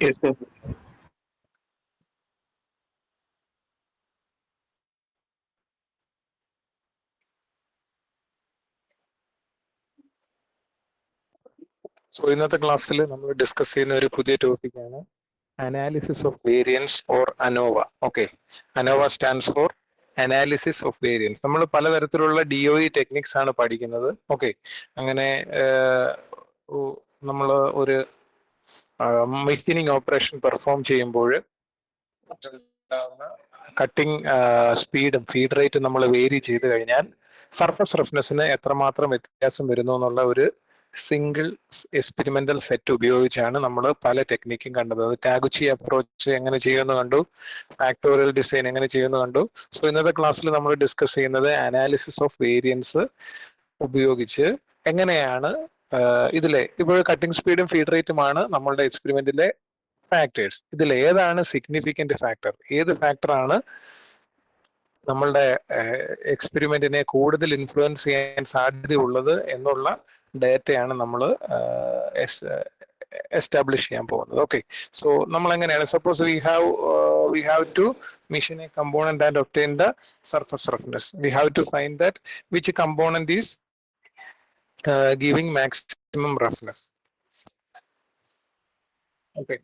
Yes, sir. So ഇന്നത്തെ ക്ലാസ്സിൽ നമ്മൾ ഡിസ്കസ് ചെയ്യുന്ന ഒരു പുതിയ ടോപ്പിക്കാണ് analysis of variance or ANOVA. Okay, ANOVA stands for analysis of variance. നമ്മൾ പലതരത്തിലുള്ള DOE ടെക്നിക്സ് ആണ് പഠിക്കുന്നത്. ഓക്കെ, അങ്ങനെ നമ്മൾ ഒരു മെഷീനിങ് ഓപ്പറേഷൻ പെർഫോം ചെയ്യുമ്പോൾ കട്ടിംഗ് സ്പീഡും ഫീഡ് റേറ്റും നമ്മൾ വേരി ചെയ്ത് കഴിഞ്ഞാൽ സർഫസ് റഫ്നെസ്സിന് എത്രമാത്രം വ്യത്യാസം വരുന്നു എന്നുള്ള ഒരു സിംഗിൾ എക്സ്പെരിമെന്റൽ സെറ്റ് ഉപയോഗിച്ചാണ് നമ്മൾ പല ടെക്നിക്കും കണ്ടത്. അത് ടാഗുച്ചി അപ്രോച്ച് എങ്ങനെ ചെയ്യുമെന്ന് കണ്ടു, ഫാക്ടോറിയൽ ഡിസൈൻ എങ്ങനെ ചെയ്യുമെന്ന് കണ്ടു. സോ ഇന്നത്തെ ക്ലാസ്സിൽ നമ്മൾ ഡിസ്കസ് ചെയ്യുന്നത് അനാലിസിസ് ഓഫ് വേരിയൻസ് ഉപയോഗിച്ച് എങ്ങനെയാണ് ഇതിലെ ഇപ്പോൾ കട്ടിംഗ് സ്പീഡും ഫീഡ് റേറ്റുമാണ് നമ്മളുടെ എക്സ്പെരിമെന്റിലെ ഫാക്ടേഴ്സ്. ഇതിൽ ഏതാണ് സിഗ്നിഫിക്കന്റ് ഫാക്ടർ, ഏത് ഫാക്ടറാണ് നമ്മളുടെ എക്സ്പെരിമെന്റിനെ കൂടുതൽ ഇൻഫ്ലുവൻസ് ചെയ്യാൻ സാധ്യതയുള്ളത് എന്നുള്ള ഡേറ്റയാണ് നമ്മൾ എസ്റ്റാബ്ലിഷ് ചെയ്യാൻ പോകുന്നത്. ഓക്കെ, സോ നമ്മൾ എങ്ങനെയാണ്, suppose we have to machine a component and obtain the surface roughness. We have to find that which component is giving maximum roughness. Okay,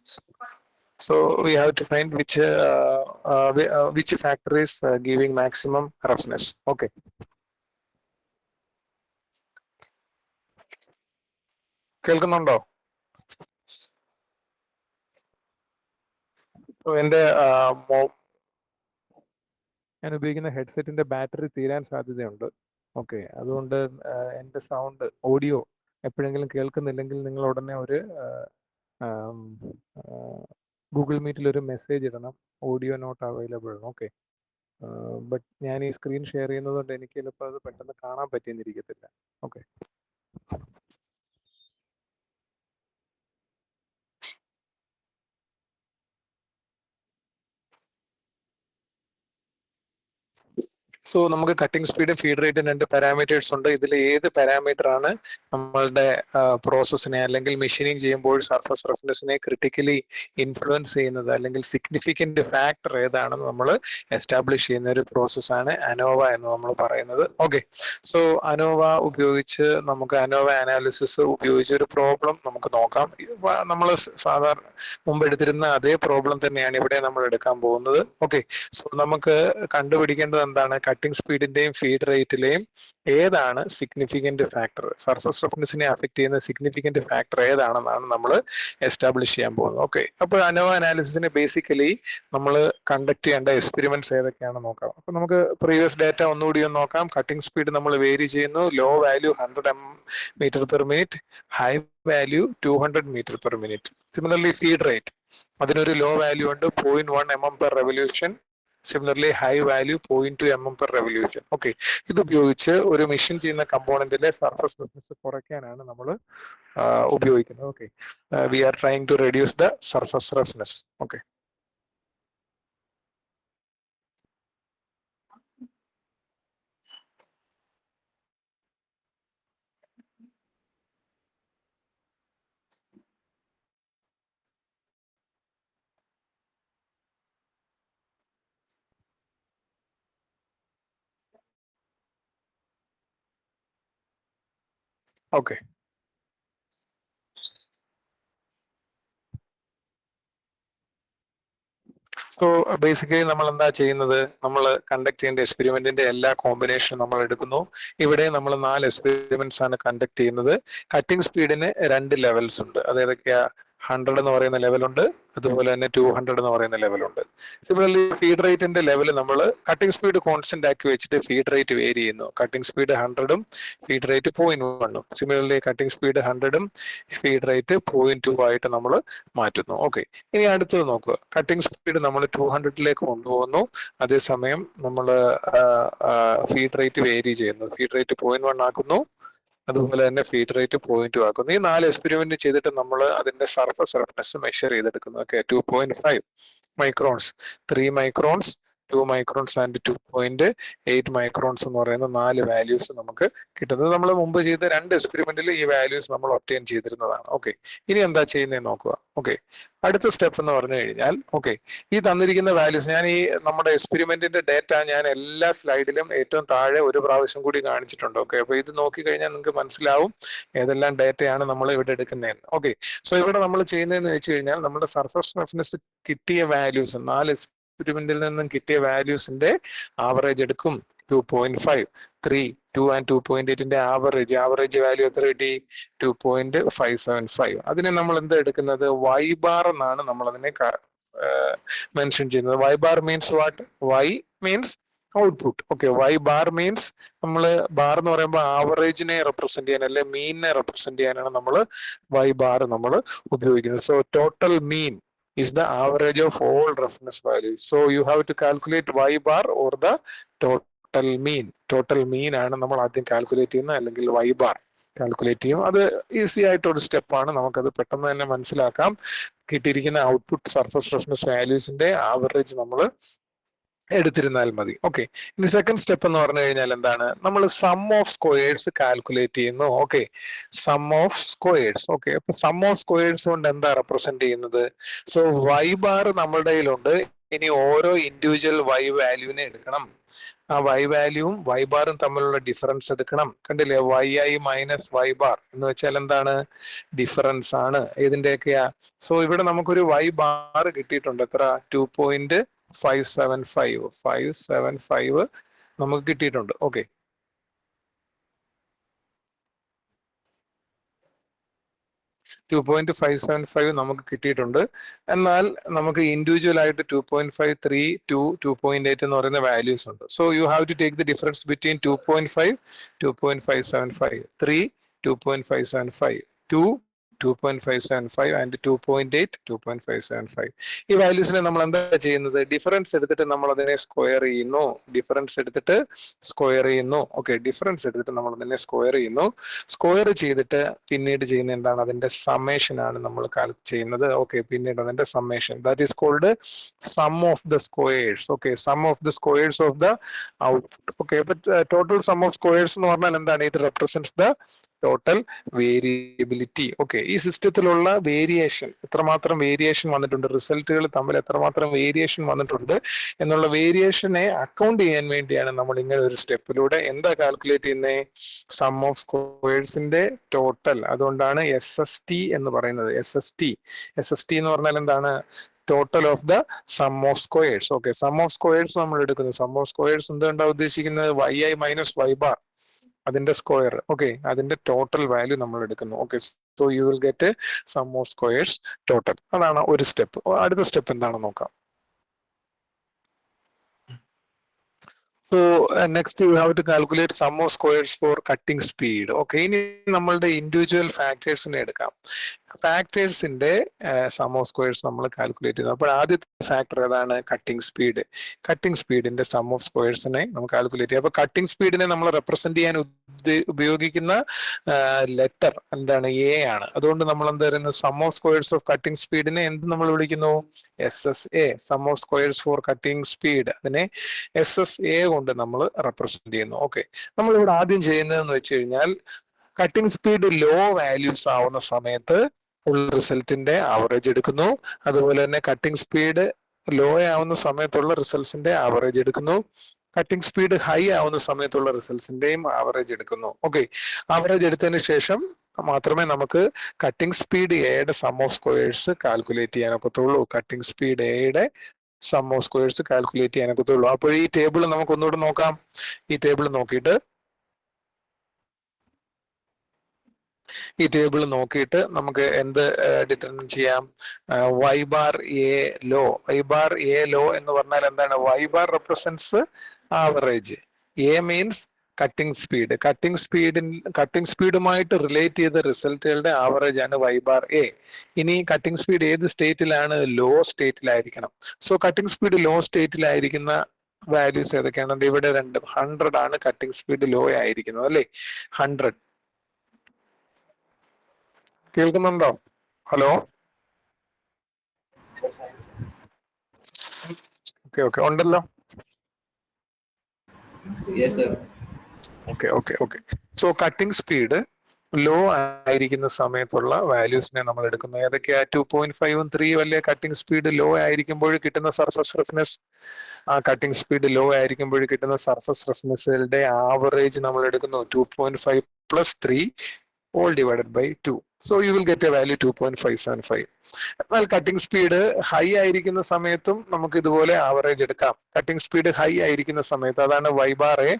so we have to find which factor is giving maximum roughness. Okay, കേൾക്കുന്നുണ്ടോ? എന്റെ ഞാൻ ഉപയോഗിക്കുന്ന ഹെഡ്സെറ്റിന്റെ battery തീരാൻ സാധ്യതയുണ്ട്. Okay, അതുകൊണ്ട് എന്റെ sound audio എപ്പോഴെങ്കിലും കേൾക്കുന്നില്ലെങ്കിൽ നിങ്ങൾ ഉടനെ ഒരു ഗൂഗിൾ മീറ്റിൽ ഒരു മെസ്സേജ് ഇടണം, audio not available. Okay, but ഞാൻ ഈ സ്ക്രീൻ ഷെയർ ചെയ്യുന്നത് കൊണ്ട് എനിക്ക് ചിലപ്പോൾ അത് പെട്ടെന്ന് കാണാൻ പറ്റിയെന്നിരിക്കത്തില്ല. ഓക്കെ, സോ നമുക്ക് കട്ടിംഗ് സ്പീഡ് ഫീഡ് റേറ്റ് രണ്ട് പാരാമീറ്റേഴ്സ് ഉണ്ട്. ഇതിൽ ഏത് പാരാമീറ്റർ ആണ് നമ്മളുടെ പ്രോസസ്സിനെ അല്ലെങ്കിൽ മെഷീനിങ് ചെയ്യുമ്പോൾ സർഫസ് റഫ്നെസ്സിനെ ക്രിട്ടിക്കലി ഇൻഫ്ലുവൻസ് ചെയ്യുന്നത് അല്ലെങ്കിൽ സിഗ്നിഫിക്കന്റ് ഫാക്ടർ ഏതാണെന്ന് നമ്മൾ എസ്റ്റാബ്ലിഷ് ചെയ്യുന്ന ഒരു പ്രോസസ്സാണ് അനോവ എന്ന് നമ്മൾ പറയുന്നത്. ഓക്കെ, സോ അനോവ ഉപയോഗിച്ച് നമുക്ക് അനോവ അനാലിസിസ് ഉപയോഗിച്ച് ഒരു പ്രോബ്ലം നമുക്ക് നോക്കാം. നമ്മൾ സാധാരണ മുമ്പ് എടുത്തിരുന്ന അതേ പ്രോബ്ലം തന്നെയാണ് ഇവിടെ നമ്മൾ എടുക്കാൻ പോകുന്നത്. ഓക്കെ, സോ നമുക്ക് കണ്ടുപിടിക്കേണ്ടത് എന്താണ്, കട്ടിംഗ് സ്പീഡിന്റെയും ഫീഡ് റേറ്റിലെയും ഏതാണ് സിഗ്നിഫിക്കന്റ് ഫാക്ടർ, സർഫസ് റഫ്നെസ്സിനെ അഫക്ട് ചെയ്യുന്ന സിഗ്നിഫിക്കന്റ് ഫാക്ടർ ഏതാണെന്നാണ് നമ്മൾ എസ്റ്റാബ്ലിഷ് ചെയ്യാൻ പോകുന്നത്. ഓക്കെ, അപ്പോൾ അനോവ അനാലിസിസിന് ബേസിക്കലി നമ്മൾ കണ്ടക്ട് ചെയ്യേണ്ട എക്സ്പെരിമെന്റ്സ് ഏതൊക്കെയാണെന്ന് നോക്കാം. അപ്പൊ നമുക്ക് പ്രീവിയസ് ഡാറ്റ ഒന്നുകൂടി ഒന്ന് നോക്കാം. കട്ടിംഗ് സ്പീഡ് നമ്മൾ വേരി ചെയ്യുന്നു, low value 100 metre per minute, high value 200 metre per minute. Similarly feed rate അതിനൊരു ലോ വാല്യൂ ഉണ്ട് 0.1 mm per revolution. Similarly high value 0.2 mm per revolution. Okay, ഇത് ഉപയോഗിച്ച് ഒരു മെഷീൻ ചെയ്യുന്ന കമ്പോണന്റിലെ സർഫസ് റഫ്നെസ് കുറയ്ക്കാനാണ് നമ്മൾ ഉപയോഗിക്കുന്നത്. Okay, we are trying to reduce the surface roughness. Okay, okay, so basically നമ്മൾ എന്താ ചെയ്യുന്നത്, നമ്മൾ കണ്ടക്ട് ചെയ്യേണ്ട എക്സ്പെരിമെന്റിന്റെ എല്ലാ കോമ്പിനേഷനും നമ്മൾ എടുക്കുന്നു. ഇവിടെ നമ്മൾ 4 എക്സ്പെരിമെന്റ്സ് ആണ് കണ്ടക്ട് ചെയ്യുന്നത്. കട്ടിംഗ് സ്പീഡിന് 2 ലെവൽസ് ഉണ്ട്. അത് ഏതൊക്കെയാ, 100 എന്ന് പറയുന്ന ലെവലുണ്ട്, അതുപോലെ തന്നെ 200 എന്ന് പറയുന്ന ലെവലുണ്ട്. സിമിലർലി ഫീഡ് റേറ്റിന്റെ ലെവൽ നമ്മൾ കട്ടിംഗ് സ്പീഡ് കോൺസ്റ്റന്റ് ആക്കി വെച്ചിട്ട് ഫീഡ് റേറ്റ് വേരി ചെയ്യുന്നു. കട്ടിംഗ് സ്പീഡ് 100ഉം ഫീഡ് റേറ്റ് 0.1ഉം. സിമിലർലി കട്ടിംഗ് സ്പീഡ് 100ഉം ഫീഡ് റേറ്റ് 0.2 ആയിട്ട് നമ്മൾ മാറ്റുന്നു. ഓക്കെ, ഇനി അടുത്തത് നോക്കുക. കട്ടിംഗ് സ്പീഡ് നമ്മൾ 200ലേക്ക് കൊണ്ടുപോകുന്നു, അതേസമയം നമ്മൾ ഫീഡ് റേറ്റ് വേരി ചെയ്യുന്നു. ഫീഡ് റേറ്റ് 0.1 ആക്കുന്നു, അതുപോലെ തന്നെ ഫീഡ് റേറ്റ് 0.2 ആക്കുന്നു. ഈ 4 എക്സ്പെരിമെന്റ് ചെയ്തിട്ട് നമ്മൾ അതിന്റെ സർഫസ് റഫ്നെസ് മെഷർ ചെയ്തെടുക്കുന്നു. Okay, 2.5 microns, 3 microns, 2 microns and 2.8 microns എന്ന് പറയുന്ന 4 വാല്യൂസ് നമുക്ക് കിട്ടുന്നത്. നമ്മൾ മുമ്പ് ചെയ്ത 2 എക്സ്പെരിമെന്റിൽ ഈ വാല്യൂസ് നമ്മൾ ഒബ്റ്റെയിൻ ചെയ്തിരുന്നതാണ്. ഓക്കെ, ഇനി എന്താ ചെയ്യുന്നത് നോക്കുക. ഓക്കെ, അടുത്ത സ്റ്റെപ്പ് എന്ന് പറഞ്ഞു കഴിഞ്ഞാൽ, ഓക്കെ, ഈ തന്നിരിക്കുന്ന വാല്യൂസ് ഞാൻ ഈ നമ്മുടെ എക്സ്പെരിമെന്റിന്റെ ഡേറ്റ ഞാൻ എല്ലാ സ്ലൈഡിലും ഏറ്റവും താഴെ ഒരു പ്രാവശ്യം കൂടി കാണിച്ചിട്ടുണ്ട്. ഓക്കെ, അപ്പൊ ഇത് നോക്കി കഴിഞ്ഞാൽ നിങ്ങൾക്ക് മനസ്സിലാവും ഏതെല്ലാം ഡേറ്റയാണ് നമ്മൾ ഇവിടെ എടുക്കുന്നതെന്ന്. ഓക്കെ, സോ ഇവിടെ നമ്മൾ ചെയ്യുന്നതെന്ന് വെച്ച് കഴിഞ്ഞാൽ നമ്മുടെ സർഫസ് റഫ്നെസ് കിട്ടിയ വാല്യൂസ് 4 എക്സ്പെരിമെന്റിൽ നിന്നും കിട്ടിയ വാല്യൂസിന്റെ ആവറേജ് എടുക്കും. 2.5, 3, 2 ആൻഡ് 2.8ന്റെ ആവറേജ് വാല്യൂ എത്ര കിട്ടി? 2.575. അതിനെ നമ്മൾ എന്താ എടുക്കുന്നത്? വൈ ബാർ എന്നാണ് നമ്മൾ അതിനെ മെൻഷൻ ചെയ്യുന്നത്. Y bar means what? Y means output. Okay, Y bar means നമ്മൾ ബാർ എന്ന് പറയുമ്പോൾ ആവറേജിനെ റെപ്രസെന്റ് ചെയ്യാൻ അല്ലെ മീനിനെ റെപ്രസെന്റ് ചെയ്യാനാണ് നമ്മൾ വൈ ബാർ നമ്മൾ ഉപയോഗിക്കുന്നത്. So total mean is the average of all roughness values. So you have to calculate y bar or the total mean. Total mean ആണ് നമ്മൾ ആദ്യം കാൽക്കുലേറ്റ് ചെയ്യുന്നത്, അല്ലെങ്കിൽ y bar കാൽക്കുലേറ്റ് ചെയ്യും. അത് ഈസി ആയിട്ടൊരു സ്റ്റെപ്പാണ്, നമുക്കത് പെട്ടെന്ന് തന്നെ മനസ്സിലാക്കാം. കിട്ടിയിരിക്കുന്ന ഔട്ട്പുട്ട് സർഫസ് റഫ്നെസ് വാല്യൂസിന്റെ ആവറേജ് നമ്മൾ എടുത്തിരുന്നാൽ മതി. ഓക്കെ, ഇനി സെക്കൻഡ് സ്റ്റെപ്പ് എന്ന് പറഞ്ഞു കഴിഞ്ഞാൽ എന്താണ്? നമ്മൾ സം ഓഫ് സ്ക്വയേഴ്സ് കാൽക്കുലേറ്റ് ചെയ്യുന്നു. Okay, sum of squares. Okay, അപ്പൊ സം ഓഫ് സ്ക്വയേഴ്സ് കൊണ്ട് എന്താ റെപ്രസെന്റ് ചെയ്യുന്നത്? സോ വൈ ബാർ നമ്മളുടെ കയ്യിലുണ്ട്. ഇനി ഓരോ ഇൻഡിവിജ്വൽ വൈ വാല്യൂവിനെ എടുക്കണം. ആ വൈ വാല്യൂവും വൈ ബാറും തമ്മിലുള്ള ഡിഫറൻസ് എടുക്കണം. കണ്ടില്ലേ, Y I minus Y bar എന്ന് വെച്ചാൽ എന്താണ്? ഡിഫറൻസ് ആണ്. ഇതിന്റെയൊക്കെയാ? സോ ഇവിടെ നമുക്കൊരു വൈ ബാർ കിട്ടിയിട്ടുണ്ട്. എത്ര? 2.575 നമുക്ക് കിട്ടിയിട്ടുണ്ട്. ഓക്കെ, 2.575 നമുക്ക് കിട്ടിയിട്ടുണ്ട്. എന്നാൽ നമുക്ക് ഇൻഡിവിജ്വൽ ആയിട്ട് 2.5, 3, 2, 2.8 എന്ന് പറയുന്ന വാല്യൂസ് ഉണ്ട്. So you have to take the difference between 2.5, 2.575, 3, 2.575, 2, 2.575 and 2.8, 2.575. ഈ വാല്യൂസിനെ നമ്മൾ എന്താ ചെയ്യുന്നത്? ഡിഫറൻസ് എടുത്തിട്ട് നമ്മൾ അതിനെ സ്ക്വയർ ചെയ്യുന്നു. ഓക്കെ, ഡിഫറൻസ് എടുത്തിട്ട് നമ്മൾ അതിനെ സ്ക്വയർ ചെയ്യുന്നു. സ്ക്വയർ ചെയ്തിട്ട് പിന്നീട് ചെയ്യുന്ന എന്താണ്? അതിന്റെ സമ്മേഷൻ ആണ് നമ്മൾ ചെയ്യുന്നത്. ഓക്കെ, പിന്നീട് അതിന്റെ summation, that is called sum of the squares. Okay, sum of the squares of the output. Okay, അപ്പൊ ടോട്ടൽ സം ഓഫ് സ്ക്വയേഴ്സ് എന്ന് പറഞ്ഞാൽ എന്താണ്? ഇത് represents the total variability. Okay, ഈ സിസ്റ്റത്തിലുള്ള വേരിയേഷൻ, എത്രമാത്രം വേരിയേഷൻ വന്നിട്ടുണ്ട്, റിസൾട്ടുകൾ തമ്മിൽ എത്രമാത്രം വേരിയേഷൻ വന്നിട്ടുണ്ട് എന്നുള്ള വേരിയേഷനെ അക്കൗണ്ട് ചെയ്യാൻ വേണ്ടിയാണ് നമ്മൾ ഇങ്ങനെ ഒരു സ്റ്റെപ്പിലൂടെ എന്താ കാൽക്കുലേറ്റ് ചെയ്യുന്നത്? സം ഓഫ് സ്ക്വയേഴ്സിന്റെ ടോട്ടൽ. അതുകൊണ്ടാണ് SST എന്ന് പറയുന്നത്. SST എന്ന് പറഞ്ഞാൽ എന്താണ്? Total of the sum of squares. Okay, sum of squares നമ്മൾ എടുക്കുന്നു. സം ഓഫ് സ്ക്വയേഴ്സ് എന്തുകൊണ്ടാ ഉദ്ദേശിക്കുന്നത്? Y I minus Y bar, അതിന്റെ സ്ക്വയർ. ഓക്കെ, അതിന്റെ ടോട്ടൽ വാല്യൂ നമ്മൾ എടുക്കുന്നു. Okay, so you will get sum of squares total. അതാണ് ഒരു സ്റ്റെപ്പ്. അടുത്ത സ്റ്റെപ്പ് എന്താണെന്ന് നോക്കാം. So next you have to calculate sum of squares for cutting speed. Okay, ഇനി നമ്മളുടെ ഇൻഡിവിജ്വൽ ഫാക്ടേഴ്സിനെ എടുക്കാം. ഫാക്ടേഴ്സിന്റെ സം ഓഫ് സ്ക്വയേഴ്സ് നമ്മൾ കാൽക്കുലേറ്റ് ചെയ്യുന്നു. അപ്പോൾ ആദ്യത്തെ ഫാക്ടർ ഏതാണ്? Cutting speed. കട്ടിംഗ് സ്പീഡിന്റെ സം ഓഫ് സ്ക്വയേഴ്സിനെ നമുക്ക് കാൽക്കുലേറ്റ് ചെയ്യാം. അപ്പൊ കട്ടിംഗ് സ്പീഡിനെ നമ്മൾ റെപ്രസെന്റ് ചെയ്യാൻ ഉപയോഗിക്കുന്ന ലെറ്റർ എന്താണ്? എ ആണ്. അതുകൊണ്ട് നമ്മൾ എന്താ പറയുന്നത്? Sum of squares of cutting സ്പീഡിനെ എന്ത് നമ്മൾ വിളിക്കുന്നു? SSA, sum of squares for cutting speed. അതിനെ SSA കൊണ്ട് നമ്മൾ റെപ്രസെന്റ് ചെയ്യുന്നു. ഓക്കെ, നമ്മൾ ഇവിടെ ആദ്യം ചെയ്യുന്നതെന്ന് വെച്ച് കഴിഞ്ഞാൽ കട്ടിംഗ് സ്പീഡ് ലോ വാല്യൂസ് ആവുന്ന സമയത്ത് ഉള്ള റിസൾട്ടിന്റെ ആവറേജ് എടുക്കുന്നു. അതുപോലെ തന്നെ കട്ടിംഗ് സ്പീഡ് ലോ ആവുന്ന സമയത്തുള്ള റിസൾട്ട്സിന്റെ ആവറേജ് എടുക്കുന്നു. കട്ടിംഗ് സ്പീഡ് ഹൈ ആവുന്ന സമയത്തുള്ള റിസൾട്ട്സിന്റെയും ആവറേജ് എടുക്കുന്നു. ഓക്കെ, ആവറേജ് എടുത്തതിന് ശേഷം മാത്രമേ നമുക്ക് കട്ടിംഗ് സ്പീഡ് എയുടെ സം ഓഫ് സ്ക്വയേഴ്സ് കാൽക്കുലേറ്റ് ചെയ്യാനൊക്കത്തുള്ളൂ. കട്ടിംഗ് സ്പീഡ് എയുടെ സം ഓഫ് സ്ക്വയേഴ്സ് കാൽക്കുലേറ്റ് ചെയ്യാനൊക്കത്തുള്ളൂ. അപ്പോൾ ഈ ടേബിൾ നമുക്ക് ഒന്നുകൂടെ നോക്കാം. ഈ ടേബിൾ നോക്കിയിട്ട് നമുക്ക് എന്ത് ഡിറ്റർമിൻ ചെയ്യാം? Y bar a low. Y bar a low എന്ന് പറഞ്ഞാൽ എന്താണ്? Y bar represents average, a means cutting speed. Cutting സ്പീഡുമായിട്ട് റിലേറ്റ് ചെയ്ത റിസൾട്ടുകളുടെ ആവറേജ് ആണ് വൈ ബാർ എ. ഇനി കട്ടിംഗ് സ്പീഡ് ഏത് സ്റ്റേറ്റിലാണ്? ലോ സ്റ്റേറ്റിലായിരിക്കണം. സോ കട്ടിംഗ് സ്പീഡ് ലോ സ്റ്റേറ്റിലായിരിക്കുന്ന വാല്യൂസ് ഏതൊക്കെയാണ്? ഇവിടെ 100 ആണ് കട്ടിംഗ് സ്പീഡ് ലോ ആയിരിക്കുന്നത്, അല്ലേ? 100. കേൾക്കുന്നുണ്ടോ? ഹലോ? ഓക്കെ, ഉണ്ടല്ലോ. Yes, sir. Okay okay okay. So cutting speed low ആയിരിക്കുന്ന സമയത്തുള്ള വാല്യൂസിനെ നമ്മൾ എടുക്കുന്നു. ഏതൊക്കെയാ? 2.5 3 വലിയ കട്ടിംഗ് സ്പീഡ് ലോ ആയിരിക്കുമ്പോൾ കിട്ടുന്ന സർഫസ് റഫ്നെസ്. ആ കട്ടിംഗ് സ്പീഡ് ലോ ആയിരിക്കുമ്പോൾ കിട്ടുന്ന സർഫസ് റഫ്നെസ്സിന്റെ ആവറേജ് നമ്മൾ എടുക്കുന്നു. 2.5 plus 3 all divided by 2. So you will get a value 2.575. എന്നാൽ കട്ടിംഗ് സ്പീഡ് ഹൈ ആയിരിക്കുന്ന സമയത്തും നമുക്ക് ഇതുപോലെ ആവറേജ് എടുക്കാം. കട്ടിംഗ് സ്പീഡ് ഹൈ ആയിരിക്കുന്ന സമയത്ത് അതാണ് y bar A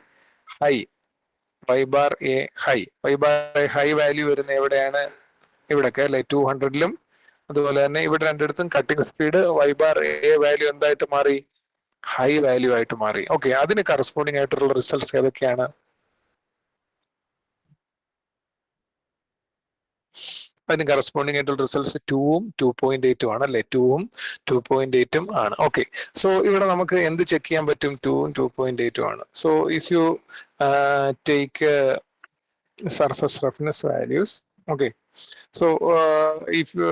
high. y bar A high. y bar A high value വരുന്ന എവിടെയാണ്? ഇവിടൊക്കെ അല്ലെ 200ലും. അതുപോലെ തന്നെ ഇവിടെ രണ്ടിടത്തും cutting speed y bar A value എന്തായിട്ട് മാറി? ഹൈ വാല്യൂ ആയിട്ട് മാറി. ഓക്കെ, അതിന് കറസ്പോണ്ടിങ് ആയിട്ടുള്ള റിസൾട്ട്സ് ഏതൊക്കെയാണ്? അതിന് കറസ്പോണ്ടിങ് ആയിട്ടുള്ള റിസൾട്ട്സ് 2ഉം 2.8ഉം ആണ് അല്ലെ? 2ഉം 2.8ഉം ആണ്. ഓക്കെ, സോ ഇവിടെ നമുക്ക് എന്ത് ചെക്ക് ചെയ്യാൻ പറ്റും? 2ഉം 2.8ഉം ആണ്. So if you take surface roughness values, okay, so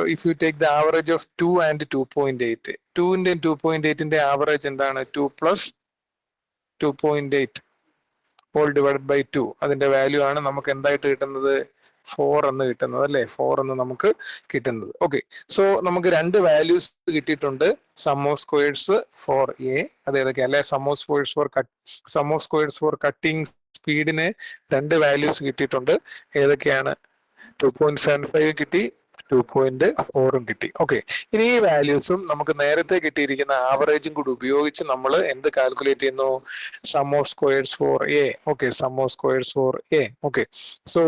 if you take the average of 2 and 2.8, 2 ന്റെ 2.8 ന്റെ ആവറേജ് എന്താണ്? 2 പ്ലസ് 2.8 all divided by 2. അതിന്റെ വാല്യൂ ആണ് നമുക്ക് എന്തായിട്ട് കിട്ടുന്നത്? 4 എന്ന് കിട്ടുന്നത് അല്ലെ? 4 എന്ന് നമുക്ക് കിട്ടുന്നത്. ഓക്കെ, സോ നമുക്ക് രണ്ട് വാല്യൂസ് കിട്ടിയിട്ടുണ്ട്. Sum of squares for A, അത് ഏതൊക്കെ അല്ലെ? Sum of squares for cutting സ്പീഡിന് രണ്ട് വാല്യൂസ് കിട്ടിയിട്ടുണ്ട്. ഏതൊക്കെയാണ്? 2.75 കിട്ടി, 2.4ഉം കിട്ടി. ഓക്കെ, ഇനി ഈ വാല്യൂസും നമുക്ക് നേരത്തെ കിട്ടിയിരിക്കുന്ന ആവറേജും കൂടി ഉപയോഗിച്ച് നമ്മൾ എന്ത് കാൽക്കുലേറ്റ് ചെയ്യുന്നു? Sum of squares for A. Okay, sum of squares for A. Okay, so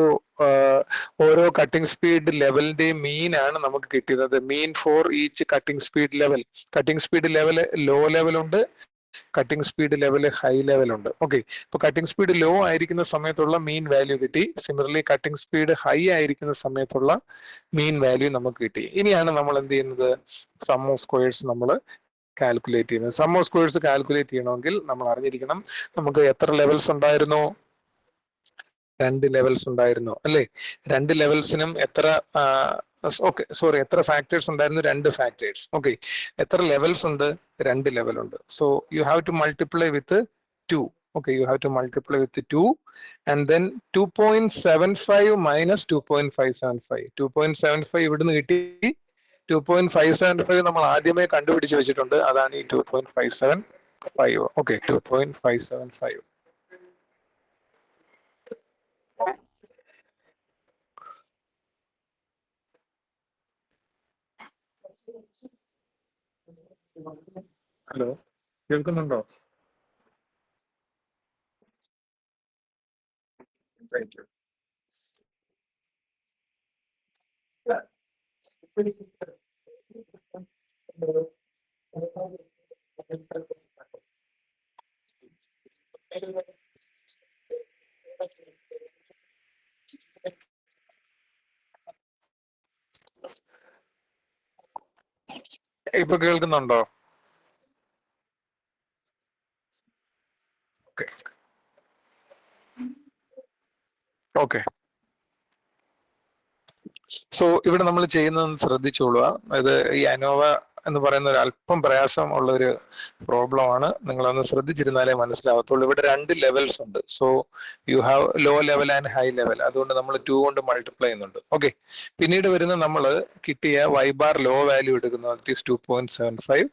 ഓരോ കട്ടിംഗ് സ്പീഡ് ലെവലിന്റെയും മീൻ ആണ് നമുക്ക് കിട്ടിയത്. Mean for each cutting speed level. Cutting speed level low ലെവലുണ്ട്, cutting speed level high level ഉണ്ട്. Okay, ഇപ്പൊ cutting speed low ആയിരിക്കുന്ന സമയത്തുള്ള മീൻ വാല്യൂ കിട്ടി. സിമിലർലി കട്ടിംഗ് സ്പീഡ് ഹൈ ആയിരിക്കുന്ന സമയത്തുള്ള മീൻ വാല്യൂ നമുക്ക് കിട്ടി. ഇനിയാണ് നമ്മൾ എന്ത് ചെയ്യുന്നത്? സം ഓഫ് സ്ക്വയേഴ്സ് നമ്മൾ കാൽക്കുലേറ്റ് ചെയ്യുന്നത്. സം ഓഫ് സ്ക്വയേഴ്സ് കാൽക്കുലേറ്റ് ചെയ്യണമെങ്കിൽ നമ്മൾ അറിഞ്ഞിരിക്കണം നമുക്ക് എത്ര ലെവൽസ് ഉണ്ടായിരുന്നു? 2 ലെവൽസ് ഉണ്ടായിരുന്നു അല്ലേ? 2 ലെവൽസിനും എത്ര ഓക്കെ സോറി എത്ര ഫാക്ടേഴ്സ് ഉണ്ടായിരുന്നു? 2 ഫാക്ടേഴ്സ്. ഓക്കെ, എത്ര ലെവൽസ് ഉണ്ട്? 2 ലെവൽ ഉണ്ട്. So you have to multiply with 2. Okay, you have to multiply with 2 and then 2.75 minus 2.575. 2.75 ഇവിടുന്ന് കിട്ടി. 2.575 നമ്മൾ ആദ്യമേ കണ്ടുപിടിച്ച് വെച്ചിട്ടുണ്ട്. അതാണ് ഈ 2.575. ഓക്കെ, 2.575. ഹലോ, കേൾക്കുന്നുണ്ടോ? Thank you. ഇപ്പൊ കേൾക്കുന്നുണ്ടോ? ഓക്കെ ഓക്കെ, സോ ഇവിടെ നമ്മൾ ചെയ്യുന്നതെന്ന് ശ്രദ്ധിച്ചോളുക. ഇത് ഈ അനോവ എന്ന് പറയുന്ന ഒരു അല്പം പ്രയാസം ഉള്ള ഒരു പ്രോബ്ലം ആണ്. നിങ്ങളൊന്ന് ശ്രദ്ധിച്ചിരുന്നാലേ മനസ്സിലാവത്തുള്ളൂ. ഇവിടെ 2 ലെവൽസ് ഉണ്ട്. So you have low level and high level. അതുകൊണ്ട് നമ്മൾ 2 കൊണ്ട് മൾട്ടിപ്ലൈ ചെയ്യുന്നുണ്ട്. ഓക്കെ, പിന്നീട് വരുന്ന നമ്മൾ കിട്ടിയ y ബാർ ലോ വാല്യൂ എടുക്കുന്നു. That is 2.75.